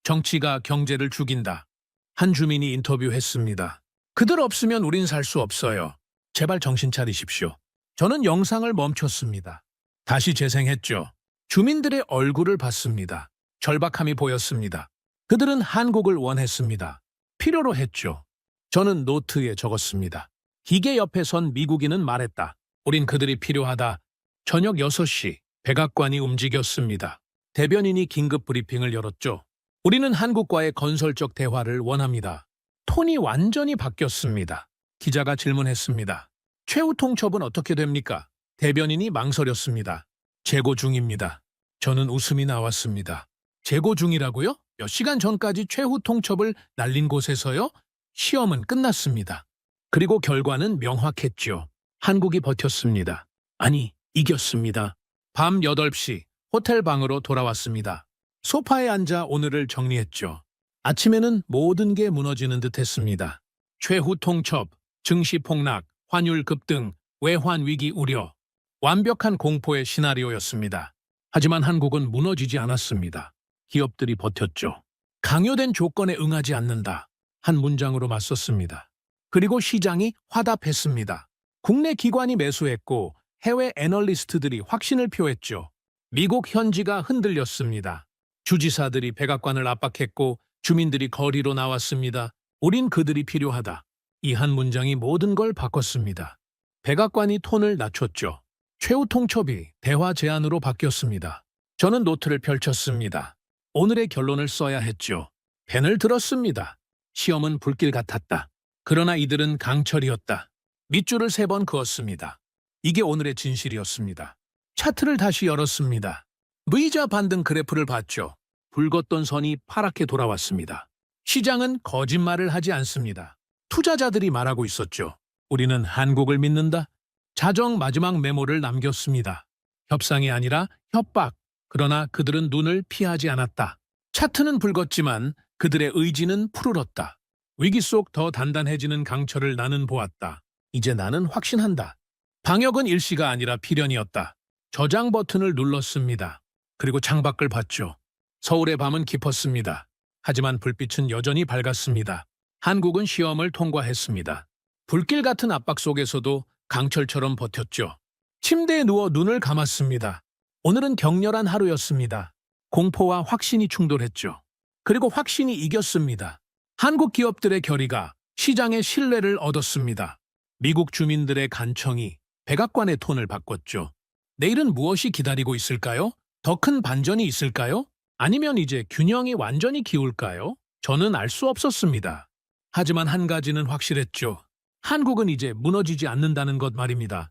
정치가 경제를 죽인다. 한 주민이 인터뷰했습니다. 그들 없으면 우린 살 수 없어요. 제발 정신 차리십시오. 저는 영상을 멈췄습니다. 다시 재생했죠. 주민들의 얼굴을 봤습니다. 절박함이 보였습니다. 그들은 한국을 원했습니다. 필요로 했죠. 저는 노트에 적었습니다. 기계 옆에 선 미국인은 말했다. 우린 그들이 필요하다. 저녁 6시 백악관이 움직였습니다. 대변인이 긴급 브리핑을 열었죠. 우리는 한국과의 건설적 대화를 원합니다. 톤이 완전히 바뀌었습니다. 기자가 질문했습니다. 최후 통첩은 어떻게 됩니까? 대변인이 망설였습니다. 재고 중입니다. 저는 웃음이 나왔습니다. 재고 중이라고요? 몇 시간 전까지 최후 통첩을 날린 곳에서요? 시험은 끝났습니다. 그리고 결과는 명확했죠. 한국이 버텼습니다. 아니, 이겼습니다. 밤 8시 호텔 방으로 돌아왔습니다. 소파에 앉아 오늘을 정리했죠. 아침에는 모든 게 무너지는 듯했습니다. 최후 통첩, 증시 폭락, 환율 급등, 외환 위기 우려. 완벽한 공포의 시나리오였습니다. 하지만 한국은 무너지지 않았습니다. 기업들이 버텼죠. 강요된 조건에 응하지 않는다. 한 문장으로 맞섰습니다. 그리고 시장이 화답했습니다. 국내 기관이 매수했고 해외 애널리스트들이 확신을 표했죠. 미국 현지가 흔들렸습니다. 주지사들이 백악관을 압박했고 주민들이 거리로 나왔습니다. 우린 그들이 필요하다. 이 한 문장이 모든 걸 바꿨습니다. 백악관이 톤을 낮췄죠. 최후 통첩이 대화 제안으로 바뀌었습니다. 저는 노트를 펼쳤습니다. 오늘의 결론을 써야 했죠. 펜을 들었습니다. 시험은 불길 같았다. 그러나 이들은 강철이었다. 밑줄을 3번 그었습니다. 이게 오늘의 진실이었습니다. 차트를 다시 열었습니다. V자 반등 그래프를 봤죠. 붉었던 선이 파랗게 돌아왔습니다. 시장은 거짓말을 하지 않습니다. 투자자들이 말하고 있었죠. 우리는 한국을 믿는다. 자정 마지막 메모를 남겼습니다. 협상이 아니라 협박. 그러나 그들은 눈을 피하지 않았다. 차트는 붉었지만 그들의 의지는 푸르렀다. 위기 속 더 단단해지는 강철을 나는 보았다. 이제 나는 확신한다. 방역은 일시가 아니라 필연이었다. 저장 버튼을 눌렀습니다. 그리고 창밖을 봤죠. 서울의 밤은 깊었습니다. 하지만 불빛은 여전히 밝았습니다. 한국은 시험을 통과했습니다. 불길 같은 압박 속에서도 강철처럼 버텼죠. 침대에 누워 눈을 감았습니다. 오늘은 격렬한 하루였습니다. 공포와 확신이 충돌했죠. 그리고 확신이 이겼습니다. 한국 기업들의 결의가 시장의 신뢰를 얻었습니다. 미국 주민들의 간청이 백악관의 톤을 바꿨죠. 내일은 무엇이 기다리고 있을까요? 더 큰 반전이 있을까요? 아니면 이제 균형이 완전히 기울까요? 저는 알 수 없었습니다. 하지만 한 가지는 확실했죠. 한국은 이제 무너지지 않는다는 것 말입니다.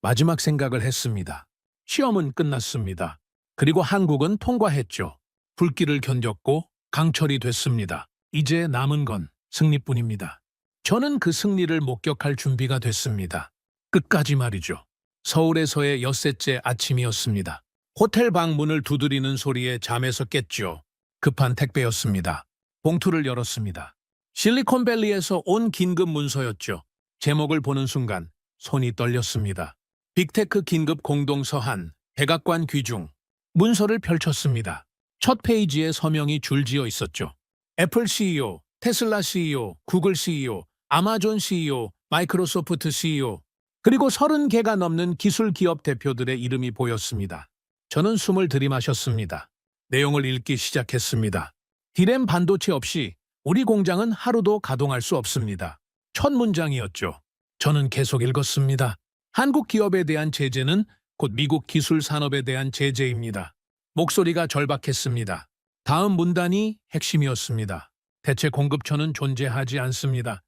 마지막 생각을 했습니다. 시험은 끝났습니다. 그리고 한국은 통과했죠. 불길을 견뎠고 강철이 됐습니다. 이제 남은 건 승리뿐입니다. 저는 그 승리를 목격할 준비가 됐습니다. 끝까지 말이죠. 서울에서의 엿새째 아침이었습니다. 호텔 방 문을 두드리는 소리에 잠에서 깼죠. 급한 택배였습니다. 봉투를 열었습니다. 실리콘밸리에서 온 긴급 문서였죠. 제목을 보는 순간 손이 떨렸습니다. 빅테크 긴급 공동서한, 백악관 귀중. 문서를 펼쳤습니다. 첫 페이지에 서명이 줄지어 있었죠. 애플 CEO, 테슬라 CEO, 구글 CEO, 아마존 CEO, 마이크로소프트 CEO, 그리고 30개가 넘는 기술 기업 대표들의 이름이 보였습니다. 저는 숨을 들이마셨습니다. 내용을 읽기 시작했습니다. 디램 반도체 없이 우리 공장은 하루도 가동할 수 없습니다. 첫 문장이었죠. 저는 계속 읽었습니다. 한국 기업에 대한 제재는 곧 미국 기술 산업에 대한 제재입니다. 목소리가 절박했습니다. 다음 문단이 핵심이었습니다. 대체 공급처는 존재하지 않습니다.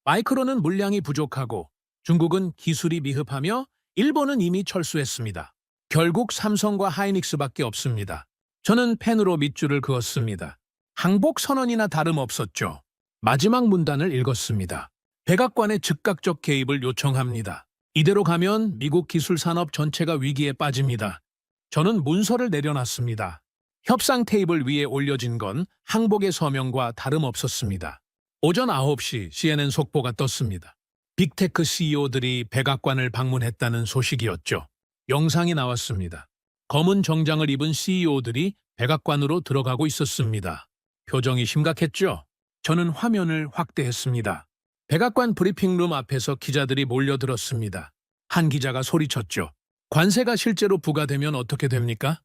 마이크론은 물량이 부족하고 중국은 기술이 미흡하며 일본은 이미 철수했습니다. 결국 삼성과 하이닉스밖에 없습니다. 저는 펜으로 밑줄을 그었습니다. 항복 선언이나 다름없었죠. 마지막 문단을 읽었습니다. 백악관의 즉각적 개입을 요청합니다. 이대로 가면 미국 기술 산업 전체가 위기에 빠집니다. 저는 문서를 내려놨습니다. 협상 테이블 위에 올려진 건 항복의 서명과 다름없었습니다. 오전 9시 CNN 속보가 떴습니다. 빅테크 CEO들이 백악관을 방문했다는 소식이었죠. 영상이 나왔습니다. 검은 정장을 입은 CEO들이 백악관으로 들어가고 있었습니다. 표정이 심각했죠. 저는 화면을 확대했습니다. 백악관 브리핑룸 앞에서 기자들이 몰려들었습니다. 한 기자가 소리쳤죠. 관세가 실제로 부과되면 어떻게 됩니까?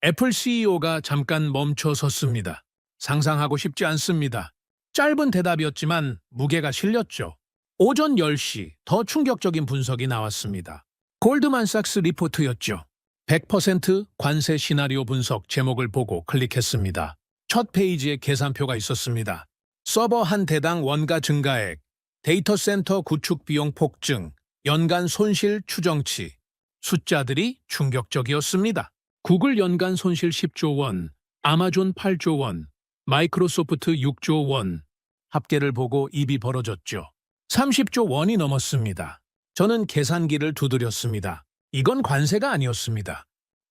애플 CEO가 잠깐 멈춰 섰습니다. 상상하고 싶지 않습니다. 짧은 대답이었지만 무게가 실렸죠. 오전 10시 더 충격적인 분석이 나왔습니다. 골드만삭스 리포트였죠. 100% 관세 시나리오 분석 제목을 보고 클릭했습니다. 첫 페이지에 계산표가 있었습니다. 서버 한 대당 원가 증가액, 데이터 센터 구축 비용 폭증, 연간 손실 추정치. 숫자들이 충격적이었습니다. 구글 연간 손실 10조 원, 아마존 8조 원, 마이크로소프트 6조 원. 합계를 보고 입이 벌어졌죠. 30조 원이 넘었습니다. 저는 계산기를 두드렸습니다. 이건 관세가 아니었습니다.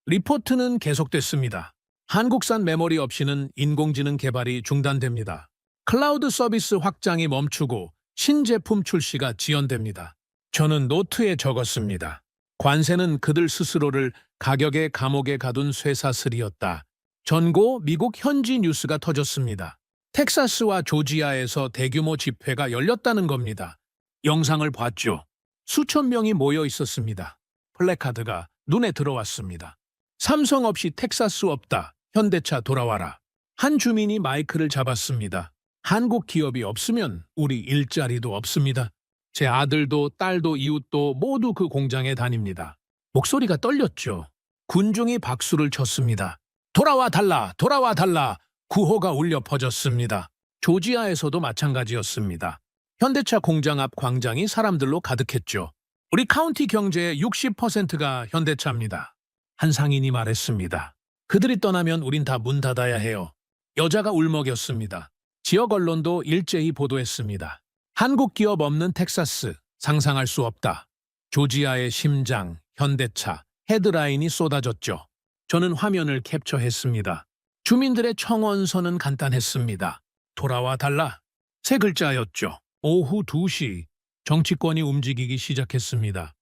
리포트는 계속됐습니다. 한국산 메모리 없이는 인공지능 개발이 중단됩니다. 클라우드 서비스 확장이 멈추고 신제품 출시가 지연됩니다. 저는 노트에 적었습니다. 관세는 그들 스스로를 가격의 감옥에 가둔 쇠사슬이었다. 전고 미국 현지 뉴스가 터졌습니다. 텍사스와 조지아에서 대규모 집회가 열렸다는 겁니다. 영상을 봤죠. 수천 명이 모여 있었습니다. 플래카드가 눈에 들어왔습니다. 삼성 없이 텍사스 없다. 현대차 돌아와라. 한 주민이 마이크를 잡았습니다. 한국 기업이 없으면 우리 일자리도 없습니다. 제 아들도 딸도 이웃도 모두 그 공장에 다닙니다. 목소리가 떨렸죠. 군중이 박수를 쳤습니다. 돌아와 달라! 돌아와 달라! 구호가 울려 퍼졌습니다. 조지아에서도 마찬가지였습니다. 현대차 공장 앞 광장이 사람들로 가득했죠. 우리 카운티 경제의 60%가 현대차입니다. 한 상인이 말했습니다. 그들이 떠나면 우린 다 문 닫아야 해요. 여자가 울먹였습니다. 지역 언론도 일제히 보도했습니다. 한국 기업 없는 텍사스, 상상할 수 없다. 조지아의 심장, 현대차, 헤드라인이 쏟아졌죠. 저는 화면을 캡처했습니다. 주민들의 청원서는 간단했습니다. 돌아와 달라. 세 글자였죠. 오후 2시 정치권이 움직이기 시작했습니다.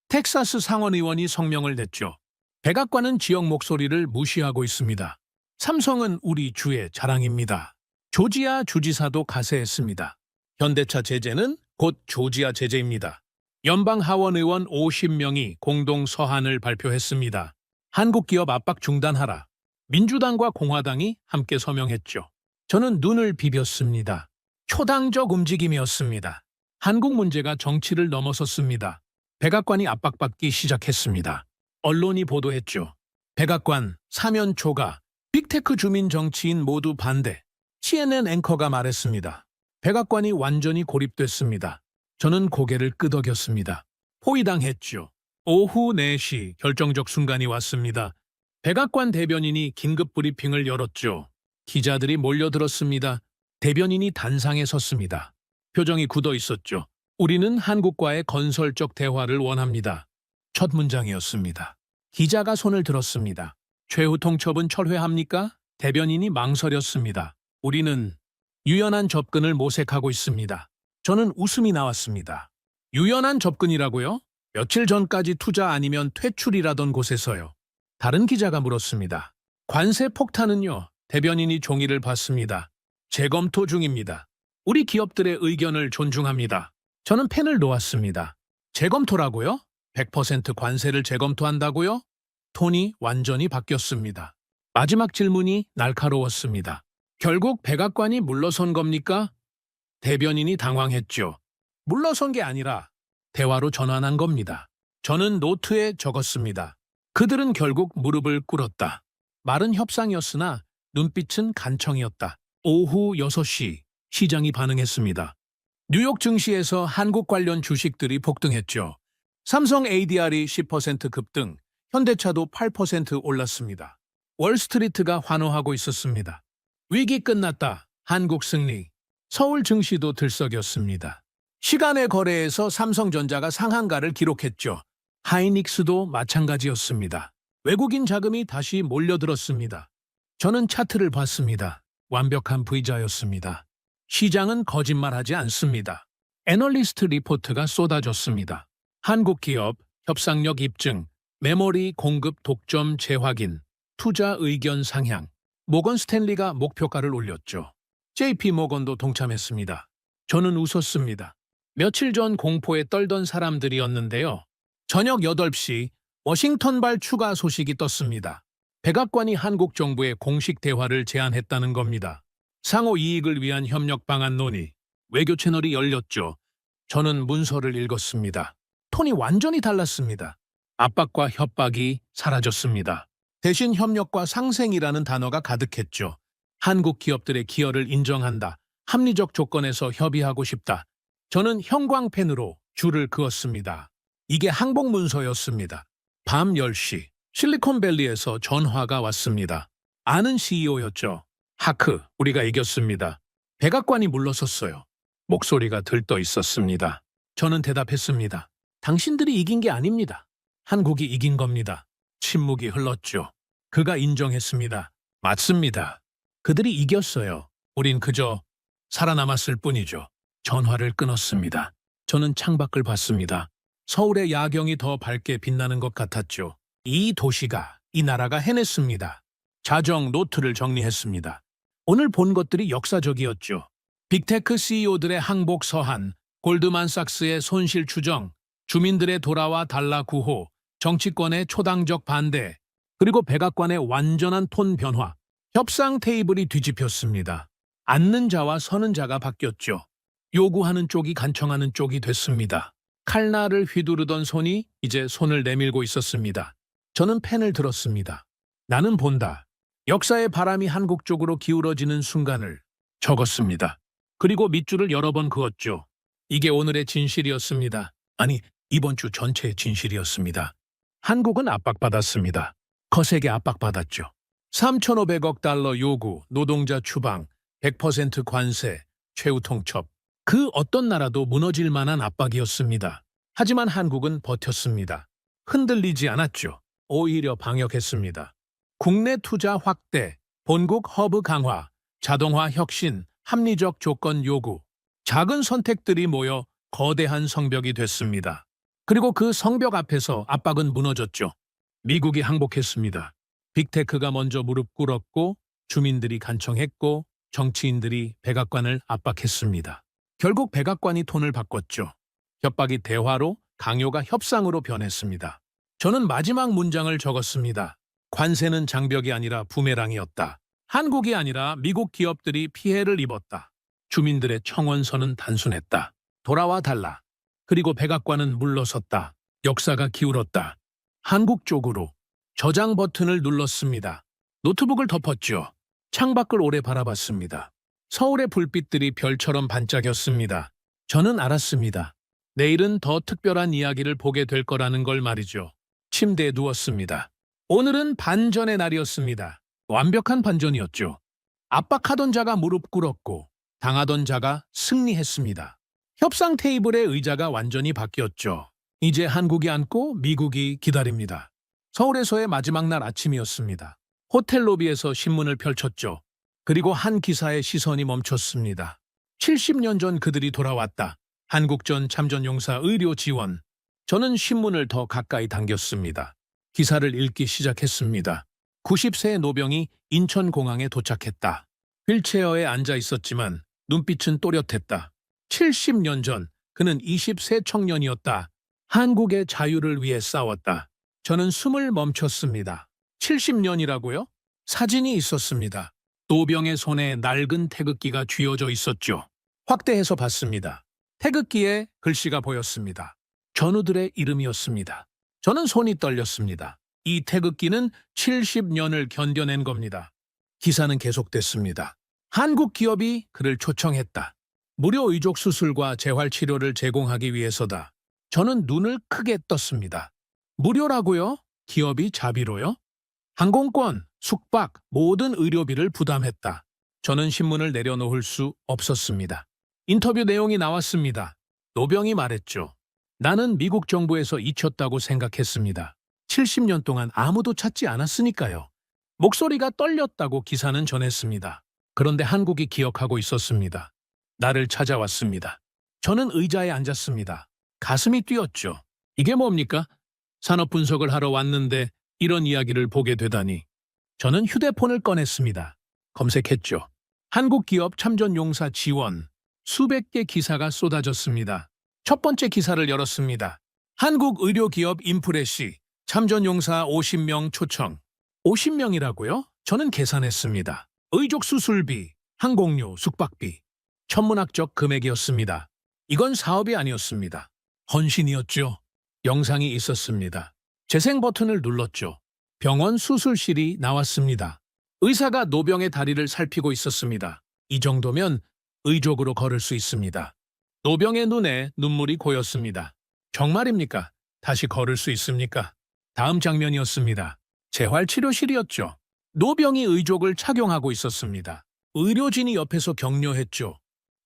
텍사스 상원의원이 성명을 냈죠. 백악관은 지역 목소리를 무시하고 있습니다. 삼성은 우리 주의 자랑입니다. 조지아 주지사도 가세했습니다. 현대차 제재는 곧 조지아 제재입니다. 연방 하원 의원 50명이 공동 서한을 발표했습니다. 한국 기업 압박 중단하라. 민주당과 공화당이 함께 서명했죠. 저는 눈을 비볐습니다. 초당적 움직임이었습니다. 한국 문제가 정치를 넘어섰습니다. 백악관이 압박받기 시작했습니다. 언론이 보도했죠. 백악관, 사면 초과, 빅테크 주민 정치인 모두 반대. CNN 앵커가 말했습니다. 백악관이 완전히 고립됐습니다. 저는 고개를 끄덕였습니다. 포위당했죠. 오후 4시 결정적 순간이 왔습니다. 백악관 대변인이 긴급 브리핑을 열었죠. 기자들이 몰려들었습니다. 대변인이 단상에 섰습니다. 표정이 굳어 있었죠. 우리는 한국과의 건설적 대화를 원합니다. 첫 문장이었습니다. 기자가 손을 들었습니다. 최후 통첩은 철회합니까? 대변인이 망설였습니다. 우리는 유연한 접근을 모색하고 있습니다. 저는 웃음이 나왔습니다. 유연한 접근이라고요? 며칠 전까지 투자 아니면 퇴출이라던 곳에서요. 다른 기자가 물었습니다. 관세 폭탄은요? 대변인이 종이를 받습니다. 재검토 중입니다. 우리 기업들의 의견을 존중합니다. 저는 펜을 놓았습니다. 재검토라고요? 100% 관세를 재검토한다고요? 톤이 완전히 바뀌었습니다. 마지막 질문이 날카로웠습니다. 결국 백악관이 물러선 겁니까? 대변인이 당황했죠. 물러선 게 아니라 대화로 전환한 겁니다. 저는 노트에 적었습니다. 그들은 결국 무릎을 꿇었다. 말은 협상이었으나 눈빛은 간청이었다. 오후 6시 시장이 반응했습니다. 뉴욕 증시에서 한국 관련 주식들이 폭등했죠. 삼성 ADR이 10% 급등, 현대차도 8% 올랐습니다. 월스트리트가 환호하고 있었습니다. 위기 끝났다. 한국 승리. 서울 증시도 들썩였습니다. 시간의 거래에서 삼성전자가 상한가를 기록했죠. 하이닉스도 마찬가지였습니다. 외국인 자금이 다시 몰려들었습니다. 저는 차트를 봤습니다. 완벽한 V자였습니다. 시장은 거짓말하지 않습니다. 애널리스트 리포트가 쏟아졌습니다. 한국 기업, 협상력 입증, 메모리 공급 독점 재확인, 투자 의견 상향. 모건 스탠리가 목표가를 올렸죠. JP 모건도 동참했습니다. 저는 웃었습니다. 며칠 전 공포에 떨던 사람들이었는데요. 저녁 8시 워싱턴발 추가 소식이 떴습니다. 백악관이 한국 정부에 공식 대화를 제안했다는 겁니다. 상호 이익을 위한 협력 방안 논의, 외교 채널이 열렸죠. 저는 문서를 읽었습니다. 톤이 완전히 달랐습니다. 압박과 협박이 사라졌습니다. 대신 협력과 상생이라는 단어가 가득했죠. 한국 기업들의 기여를 인정한다. 합리적 조건에서 협의하고 싶다. 저는 형광펜으로 줄을 그었습니다. 이게 항복 문서였습니다. 밤 10시 실리콘밸리에서 전화가 왔습니다. 아는 CEO였죠. 하크, 우리가 이겼습니다. 백악관이 물러섰어요. 목소리가 들떠 있었습니다. 저는 대답했습니다. 당신들이 이긴 게 아닙니다. 한국이 이긴 겁니다. 침묵이 흘렀죠. 그가 인정했습니다. 맞습니다. 그들이 이겼어요. 우린 그저 살아남았을 뿐이죠. 전화를 끊었습니다. 저는 창밖을 봤습니다. 서울의 야경이 더 밝게 빛나는 것 같았죠. 이 도시가, 이 나라가 해냈습니다. 자정 노트를 정리했습니다. 오늘 본 것들이 역사적이었죠. 빅테크 CEO들의 항복 서한, 골드만삭스의 손실 추정, 주민들의 돌아와 달라 구호, 정치권의 초당적 반대, 그리고 백악관의 완전한 톤 변화. 협상 테이블이 뒤집혔습니다. 앉는 자와 서는 자가 바뀌었죠. 요구하는 쪽이 간청하는 쪽이 됐습니다. 칼날을 휘두르던 손이 이제 손을 내밀고 있었습니다. 저는 펜을 들었습니다. 나는 본다. 역사의 바람이 한국 쪽으로 기울어지는 순간을 적었습니다. 그리고 밑줄을 여러 번 그었죠. 이게 오늘의 진실이었습니다. 아니, 이번 주 전체의 진실이었습니다. 한국은 압박받았습니다. 거세게 압박받았죠. 3,500억 달러 요구, 노동자 추방, 100% 관세, 최후 통첩. 그 어떤 나라도 무너질 만한 압박이었습니다. 하지만 한국은 버텼습니다. 흔들리지 않았죠. 오히려 방역했습니다. 국내 투자 확대, 본국 허브 강화, 자동화 혁신, 합리적 조건 요구. 작은 선택들이 모여 거대한 성벽이 됐습니다. 그리고 그 성벽 앞에서 압박은 무너졌죠. 미국이 항복했습니다. 빅테크가 먼저 무릎 꿇었고 주민들이 간청했고 정치인들이 백악관을 압박했습니다. 결국 백악관이 톤을 바꿨죠. 협박이 대화로, 강요가 협상으로 변했습니다. 저는 마지막 문장을 적었습니다. 관세는 장벽이 아니라 부메랑이었다. 한국이 아니라 미국 기업들이 피해를 입었다. 주민들의 청원서는 단순했다. 돌아와 달라. 그리고 백악관은 물러섰다. 역사가 기울었다. 한국 쪽으로 저장 버튼을 눌렀습니다. 노트북을 덮었죠. 창밖을 오래 바라봤습니다. 서울의 불빛들이 별처럼 반짝였습니다. 저는 알았습니다. 내일은 더 특별한 이야기를 보게 될 거라는 걸 말이죠. 침대에 누웠습니다. 오늘은 반전의 날이었습니다. 완벽한 반전이었죠. 압박하던 자가 무릎 꿇었고 당하던 자가 승리했습니다. 협상 테이블의 의자가 완전히 바뀌었죠. 이제 한국이 앉고 미국이 기다립니다. 서울에서의 마지막 날 아침이었습니다. 호텔 로비에서 신문을 펼쳤죠. 그리고 한 기사의 시선이 멈췄습니다. 70년 전 그들이 돌아왔다. 한국전 참전용사 의료 지원. 저는 신문을 더 가까이 당겼습니다. 기사를 읽기 시작했습니다. 90세의 노병이 인천공항에 도착했다. 휠체어에 앉아 있었지만 눈빛은 또렷했다. 70년 전 그는 20세 청년이었다. 한국의 자유를 위해 싸웠다. 저는 숨을 멈췄습니다. 70년이라고요? 사진이 있었습니다. 노병의 손에 낡은 태극기가 쥐어져 있었죠. 확대해서 봤습니다. 태극기에 글씨가 보였습니다. 전우들의 이름이었습니다. 저는 손이 떨렸습니다. 이 태극기는 70년을 견뎌낸 겁니다. 기사는 계속됐습니다. 한국 기업이 그를 초청했다. 무료 의족 수술과 재활 치료를 제공하기 위해서다. 저는 눈을 크게 떴습니다. 무료라고요? 기업이 자비로요? 항공권, 숙박, 모든 의료비를 부담했다. 저는 신문을 내려놓을 수 없었습니다. 인터뷰 내용이 나왔습니다. 노병이 말했죠. 나는 미국 정부에서 잊혔다고 생각했습니다. 70년 동안 아무도 찾지 않았으니까요. 목소리가 떨렸다고 기사는 전했습니다. 그런데 한국이 기억하고 있었습니다. 나를 찾아왔습니다. 저는 의자에 앉았습니다. 가슴이 뛰었죠. 이게 뭡니까? 산업 분석을 하러 왔는데 이런 이야기를 보게 되다니. 저는 휴대폰을 꺼냈습니다. 검색했죠. 한국 기업 참전 용사 지원. 수백 개 기사가 쏟아졌습니다. 첫 번째 기사를 열었습니다. 한국 의료기업 인프레시 참전 용사 50명 초청. 50명이라고요? 저는 계산했습니다. 의족 수술비, 항공료, 숙박비. 천문학적 금액이었습니다. 이건 사업이 아니었습니다. 헌신이었죠. 영상이 있었습니다. 재생 버튼을 눌렀죠. 병원 수술실이 나왔습니다. 의사가 노병의 다리를 살피고 있었습니다. 이 정도면 의족으로 걸을 수 있습니다. 노병의 눈에 눈물이 고였습니다. 정말입니까? 다시 걸을 수 있습니까? 다음 장면이었습니다. 재활치료실이었죠. 노병이 의족을 착용하고 있었습니다. 의료진이 옆에서 격려했죠.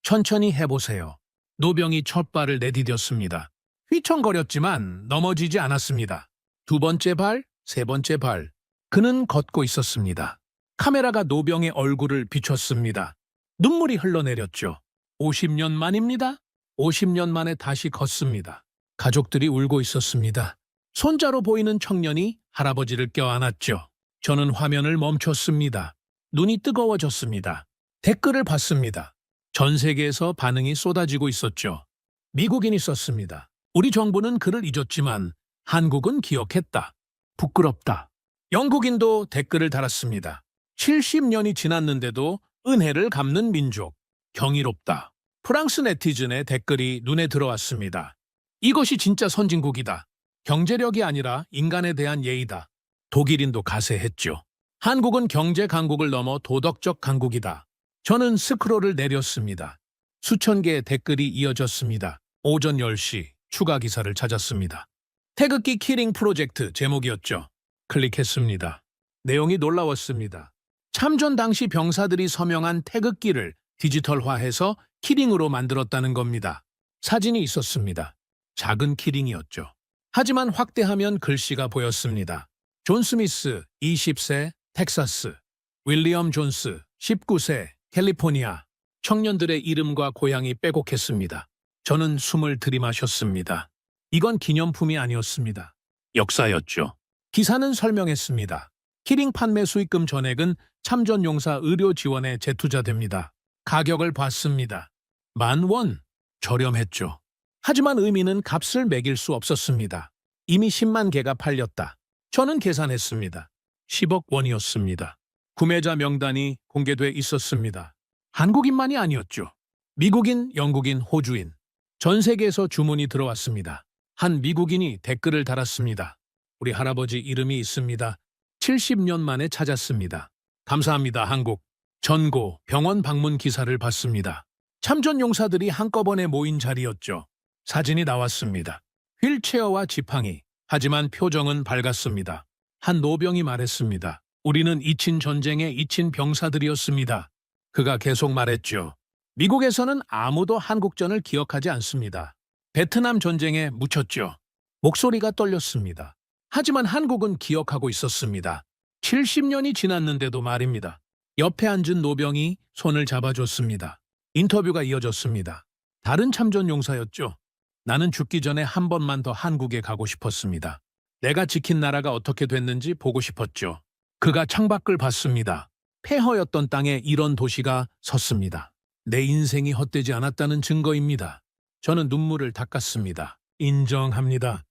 천천히 해보세요. 노병이 첫 발을 내디뎠습니다. 휘청거렸지만 넘어지지 않았습니다. 두 번째 발, 세 번째 발. 그는 걷고 있었습니다. 카메라가 노병의 얼굴을 비췄습니다. 눈물이 흘러내렸죠. 50년 만입니다. 50년 만에 다시 걷습니다. 가족들이 울고 있었습니다. 손자로 보이는 청년이 할아버지를 껴안았죠. 저는 화면을 멈췄습니다. 눈이 뜨거워졌습니다. 댓글을 봤습니다. 전 세계에서 반응이 쏟아지고 있었죠. 미국인이 썼습니다. 우리 정부는 그를 잊었지만 한국은 기억했다. 부끄럽다. 영국인도 댓글을 달았습니다. 70년이 지났는데도 은혜를 갚는 민족. 경이롭다. 프랑스 네티즌의 댓글이 눈에 들어왔습니다. 이것이 진짜 선진국이다. 경제력이 아니라 인간에 대한 예의다. 독일인도 가세했죠. 한국은 경제 강국을 넘어 도덕적 강국이다. 저는 스크롤을 내렸습니다. 수천 개의 댓글이 이어졌습니다. 오전 10시 추가 기사를 찾았습니다. 태극기 키링 프로젝트 제목이었죠. 클릭했습니다. 내용이 놀라웠습니다. 참전 당시 병사들이 서명한 태극기를 디지털화해서 키링으로 만들었다는 겁니다. 사진이 있었습니다. 작은 키링이었죠. 하지만 확대하면 글씨가 보였습니다. 존 스미스 20세 텍사스, 윌리엄 존스 19세 캘리포니아. 청년들의 이름과 고향이 빼곡했습니다. 저는 숨을 들이마셨습니다. 이건 기념품이 아니었습니다. 역사였죠. 기사는 설명했습니다. 키링 판매 수익금 전액은 참전용사 의료 지원에 재투자됩니다. 가격을 봤습니다. 10,000원. 저렴했죠. 하지만 의미는 값을 매길 수 없었습니다. 이미 10만 개가 팔렸다. 저는 계산했습니다. 10억 원이었습니다. 구매자 명단이 공개돼 있었습니다. 한국인만이 아니었죠. 미국인, 영국인, 호주인. 전 세계에서 주문이 들어왔습니다. 한 미국인이 댓글을 달았습니다. 우리 할아버지 이름이 있습니다. 70년 만에 찾았습니다. 감사합니다, 한국. 전고, 병원 방문 기사를 봤습니다. 참전 용사들이 한꺼번에 모인 자리였죠. 사진이 나왔습니다. 휠체어와 지팡이. 하지만 표정은 밝았습니다. 한 노병이 말했습니다. 우리는 잊힌 전쟁에 잊힌 병사들이었습니다. 그가 계속 말했죠. 미국에서는 아무도 한국전을 기억하지 않습니다. 베트남 전쟁에 묻혔죠. 목소리가 떨렸습니다. 하지만 한국은 기억하고 있었습니다. 70년이 지났는데도 말입니다. 옆에 앉은 노병이 손을 잡아줬습니다. 인터뷰가 이어졌습니다. 다른 참전 용사였죠. 나는 죽기 전에 한 번만 더 한국에 가고 싶었습니다. 내가 지킨 나라가 어떻게 됐는지 보고 싶었죠. 그가 창밖을 봤습니다. 폐허였던 땅에 이런 도시가 섰습니다. 내 인생이 헛되지 않았다는 증거입니다. 저는 눈물을 닦았습니다. 인정합니다.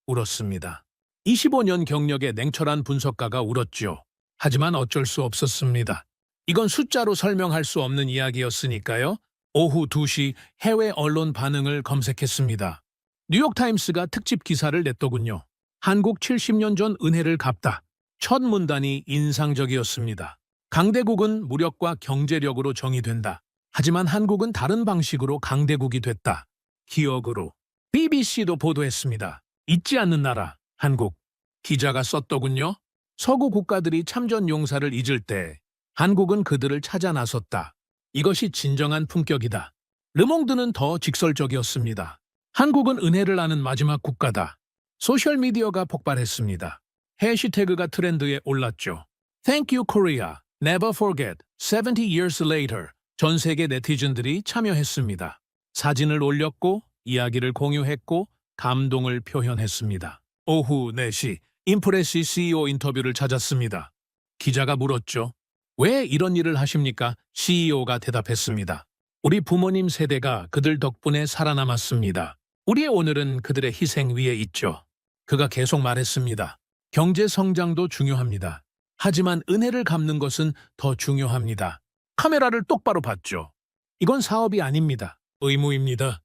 울었습니다. 25년 경력의 냉철한 분석가가 울었죠. 하지만 어쩔 수 없었습니다. 이건 숫자로 설명할 수 없는 이야기였으니까요. 오후 2시 해외 언론 반응을 검색했습니다. 뉴욕타임스가 특집 기사를 냈더군요. 한국 70년 전 은혜를 갚다. 첫 문단이 인상적이었습니다. 강대국은 무력과 경제력으로 정의된다. 하지만 한국은 다른 방식으로 강대국이 됐다. 기억으로. BBC도 보도했습니다. 잊지 않는 나라, 한국. 기자가 썼더군요. 서구 국가들이 참전 용사를 잊을 때 한국은 그들을 찾아 나섰다. 이것이 진정한 품격이다. 르몽드는 더 직설적이었습니다. 한국은 은혜를 아는 마지막 국가다. 소셜미디어가 폭발했습니다. 해시태그가 트렌드에 올랐죠. Thank you Korea, never forget, 70 years later. 전 세계 네티즌들이 참여했습니다. 사진을 올렸고 이야기를 공유했고 감동을 표현했습니다. 오후 4시 인프레시 CEO 인터뷰를 찾았습니다. 기자가 물었죠. 왜 이런 일을 하십니까? CEO가 대답했습니다. 우리 부모님 세대가 그들 덕분에 살아남았습니다. 우리의 오늘은 그들의 희생 위에 있죠. 그가 계속 말했습니다. 경제 성장도 중요합니다. 하지만 은혜를 갚는 것은 더 중요합니다. 카메라를 똑바로 봤죠. 이건 사업이 아닙니다. 의무입니다.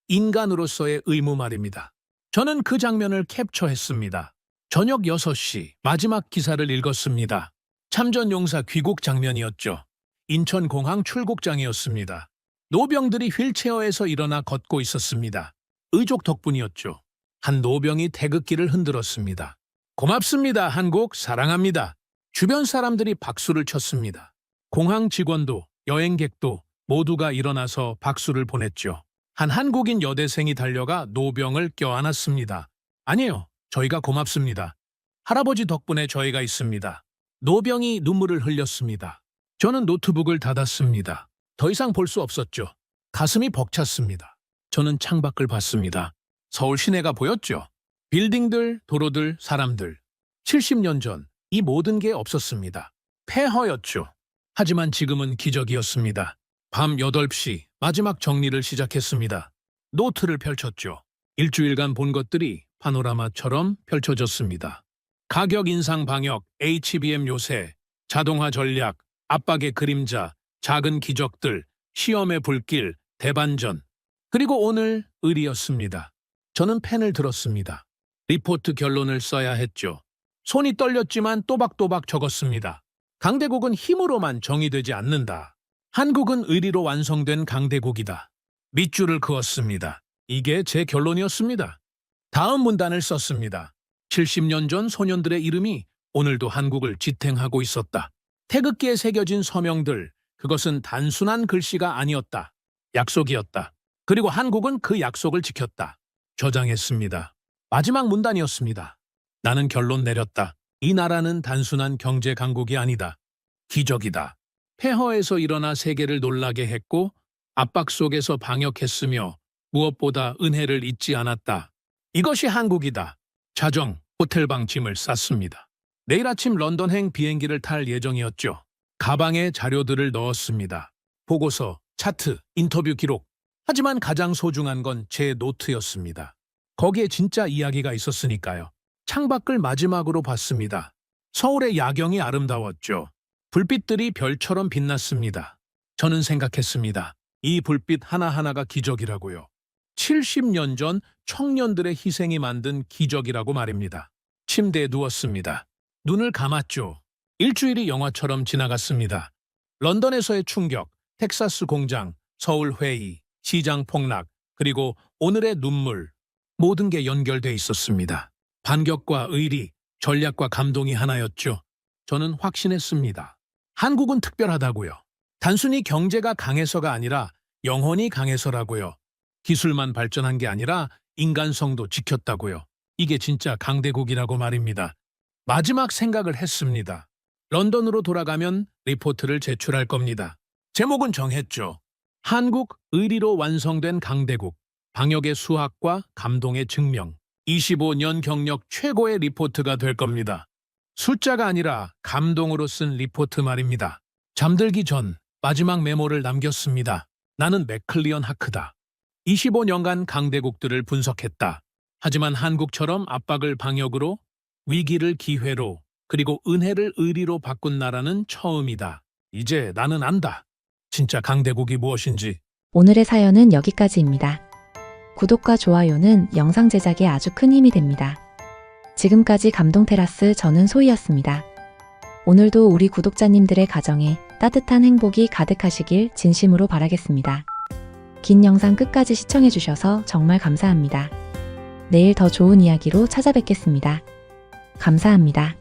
인간으로서의 의무 말입니다. 저는 그 장면을 캡처했습니다. 저녁 6시 마지막 기사를 읽었습니다. 참전용사 귀국 장면이었죠. 인천공항 출국장이었습니다. 노병들이 휠체어에서 일어나 걷고 있었습니다. 의족 덕분이었죠. 한 노병이 태극기를 흔들었습니다. 고맙습니다, 한국, 사랑합니다. 주변 사람들이 박수를 쳤습니다. 공항 직원도 여행객도 모두가 일어나서 박수를 보냈죠. 한 한국인 여대생이 달려가 노병을 껴안았습니다. 아니요, 저희가 고맙습니다. 할아버지 덕분에 저희가 있습니다. 노병이 눈물을 흘렸습니다. 저는 노트북을 닫았습니다. 더 이상 볼 수 없었죠. 가슴이 벅찼습니다. 저는 창밖을 봤습니다. 서울 시내가 보였죠. 빌딩들, 도로들, 사람들. 70년 전 이 모든 게 없었습니다. 폐허였죠. 하지만 지금은 기적이었습니다. 밤 8시 마지막 정리를 시작했습니다. 노트를 펼쳤죠. 일주일간 본 것들이 파노라마처럼 펼쳐졌습니다. 가격 인상 방역, HBM 요새, 자동화 전략, 압박의 그림자, 작은 기적들, 시험의 불길, 대반전. 그리고 오늘 을이었습니다. 저는 펜을 들었습니다. 리포트 결론을 써야 했죠. 손이 떨렸지만 또박또박 적었습니다. 강대국은 힘으로만 정의되지 않는다. 한국은 의리로 완성된 강대국이다. 밑줄을 그었습니다. 이게 제 결론이었습니다. 다음 문단을 썼습니다. 70년 전 소년들의 이름이 오늘도 한국을 지탱하고 있었다. 태극기에 새겨진 서명들, 그것은 단순한 글씨가 아니었다. 약속이었다. 그리고 한국은 그 약속을 지켰다. 저장했습니다. 마지막 문단이었습니다. 나는 결론 내렸다. 이 나라는 단순한 경제 강국이 아니다. 기적이다. 폐허에서 일어나 세계를 놀라게 했고 압박 속에서 방역했으며 무엇보다 은혜를 잊지 않았다. 이것이 한국이다. 자정, 호텔방 짐을 쌌습니다. 내일 아침 런던행 비행기를 탈 예정이었죠. 가방에 자료들을 넣었습니다. 보고서, 차트, 인터뷰 기록. 하지만 가장 소중한 건 제 노트였습니다. 거기에 진짜 이야기가 있었으니까요. 창밖을 마지막으로 봤습니다. 서울의 야경이 아름다웠죠. 불빛들이 별처럼 빛났습니다. 저는 생각했습니다. 이 불빛 하나하나가 기적이라고요. 70년 전 청년들의 희생이 만든 기적이라고 말입니다. 침대에 누웠습니다. 눈을 감았죠. 일주일이 영화처럼 지나갔습니다. 런던에서의 충격, 텍사스 공장, 서울 회의, 시장 폭락, 그리고 오늘의 눈물. 모든 게 연결돼 있었습니다. 반격과 의리, 전략과 감동이 하나였죠. 저는 확신했습니다. 한국은 특별하다고요. 단순히 경제가 강해서가 아니라 영혼이 강해서라고요. 기술만 발전한 게 아니라 인간성도 지켰다고요. 이게 진짜 강대국이라고 말입니다. 마지막 생각을 했습니다. 런던으로 돌아가면 리포트를 제출할 겁니다. 제목은 정했죠. 한국 의리로 완성된 강대국, 방역의 수학과 감동의 증명. 25년 경력 최고의 리포트가 될 겁니다. 숫자가 아니라 감동으로 쓴 리포트 말입니다. 잠들기 전 마지막 메모를 남겼습니다. 나는 맥클리언 하크다. 25년간 강대국들을 분석했다. 하지만 한국처럼 압박을 방역으로, 위기를 기회로, 그리고 은혜를 의리로 바꾼 나라는 처음이다. 이제 나는 안다. 진짜 강대국이 무엇인지. 오늘의 사연은 여기까지입니다. 구독과 좋아요는 영상 제작에 아주 큰 힘이 됩니다. 지금까지 감동테라스 저는 소희였습니다. 오늘도 우리 구독자님들의 가정에 따뜻한 행복이 가득하시길 진심으로 바라겠습니다. 긴 영상 끝까지 시청해주셔서 정말 감사합니다. 내일 더 좋은 이야기로 찾아뵙겠습니다. 감사합니다.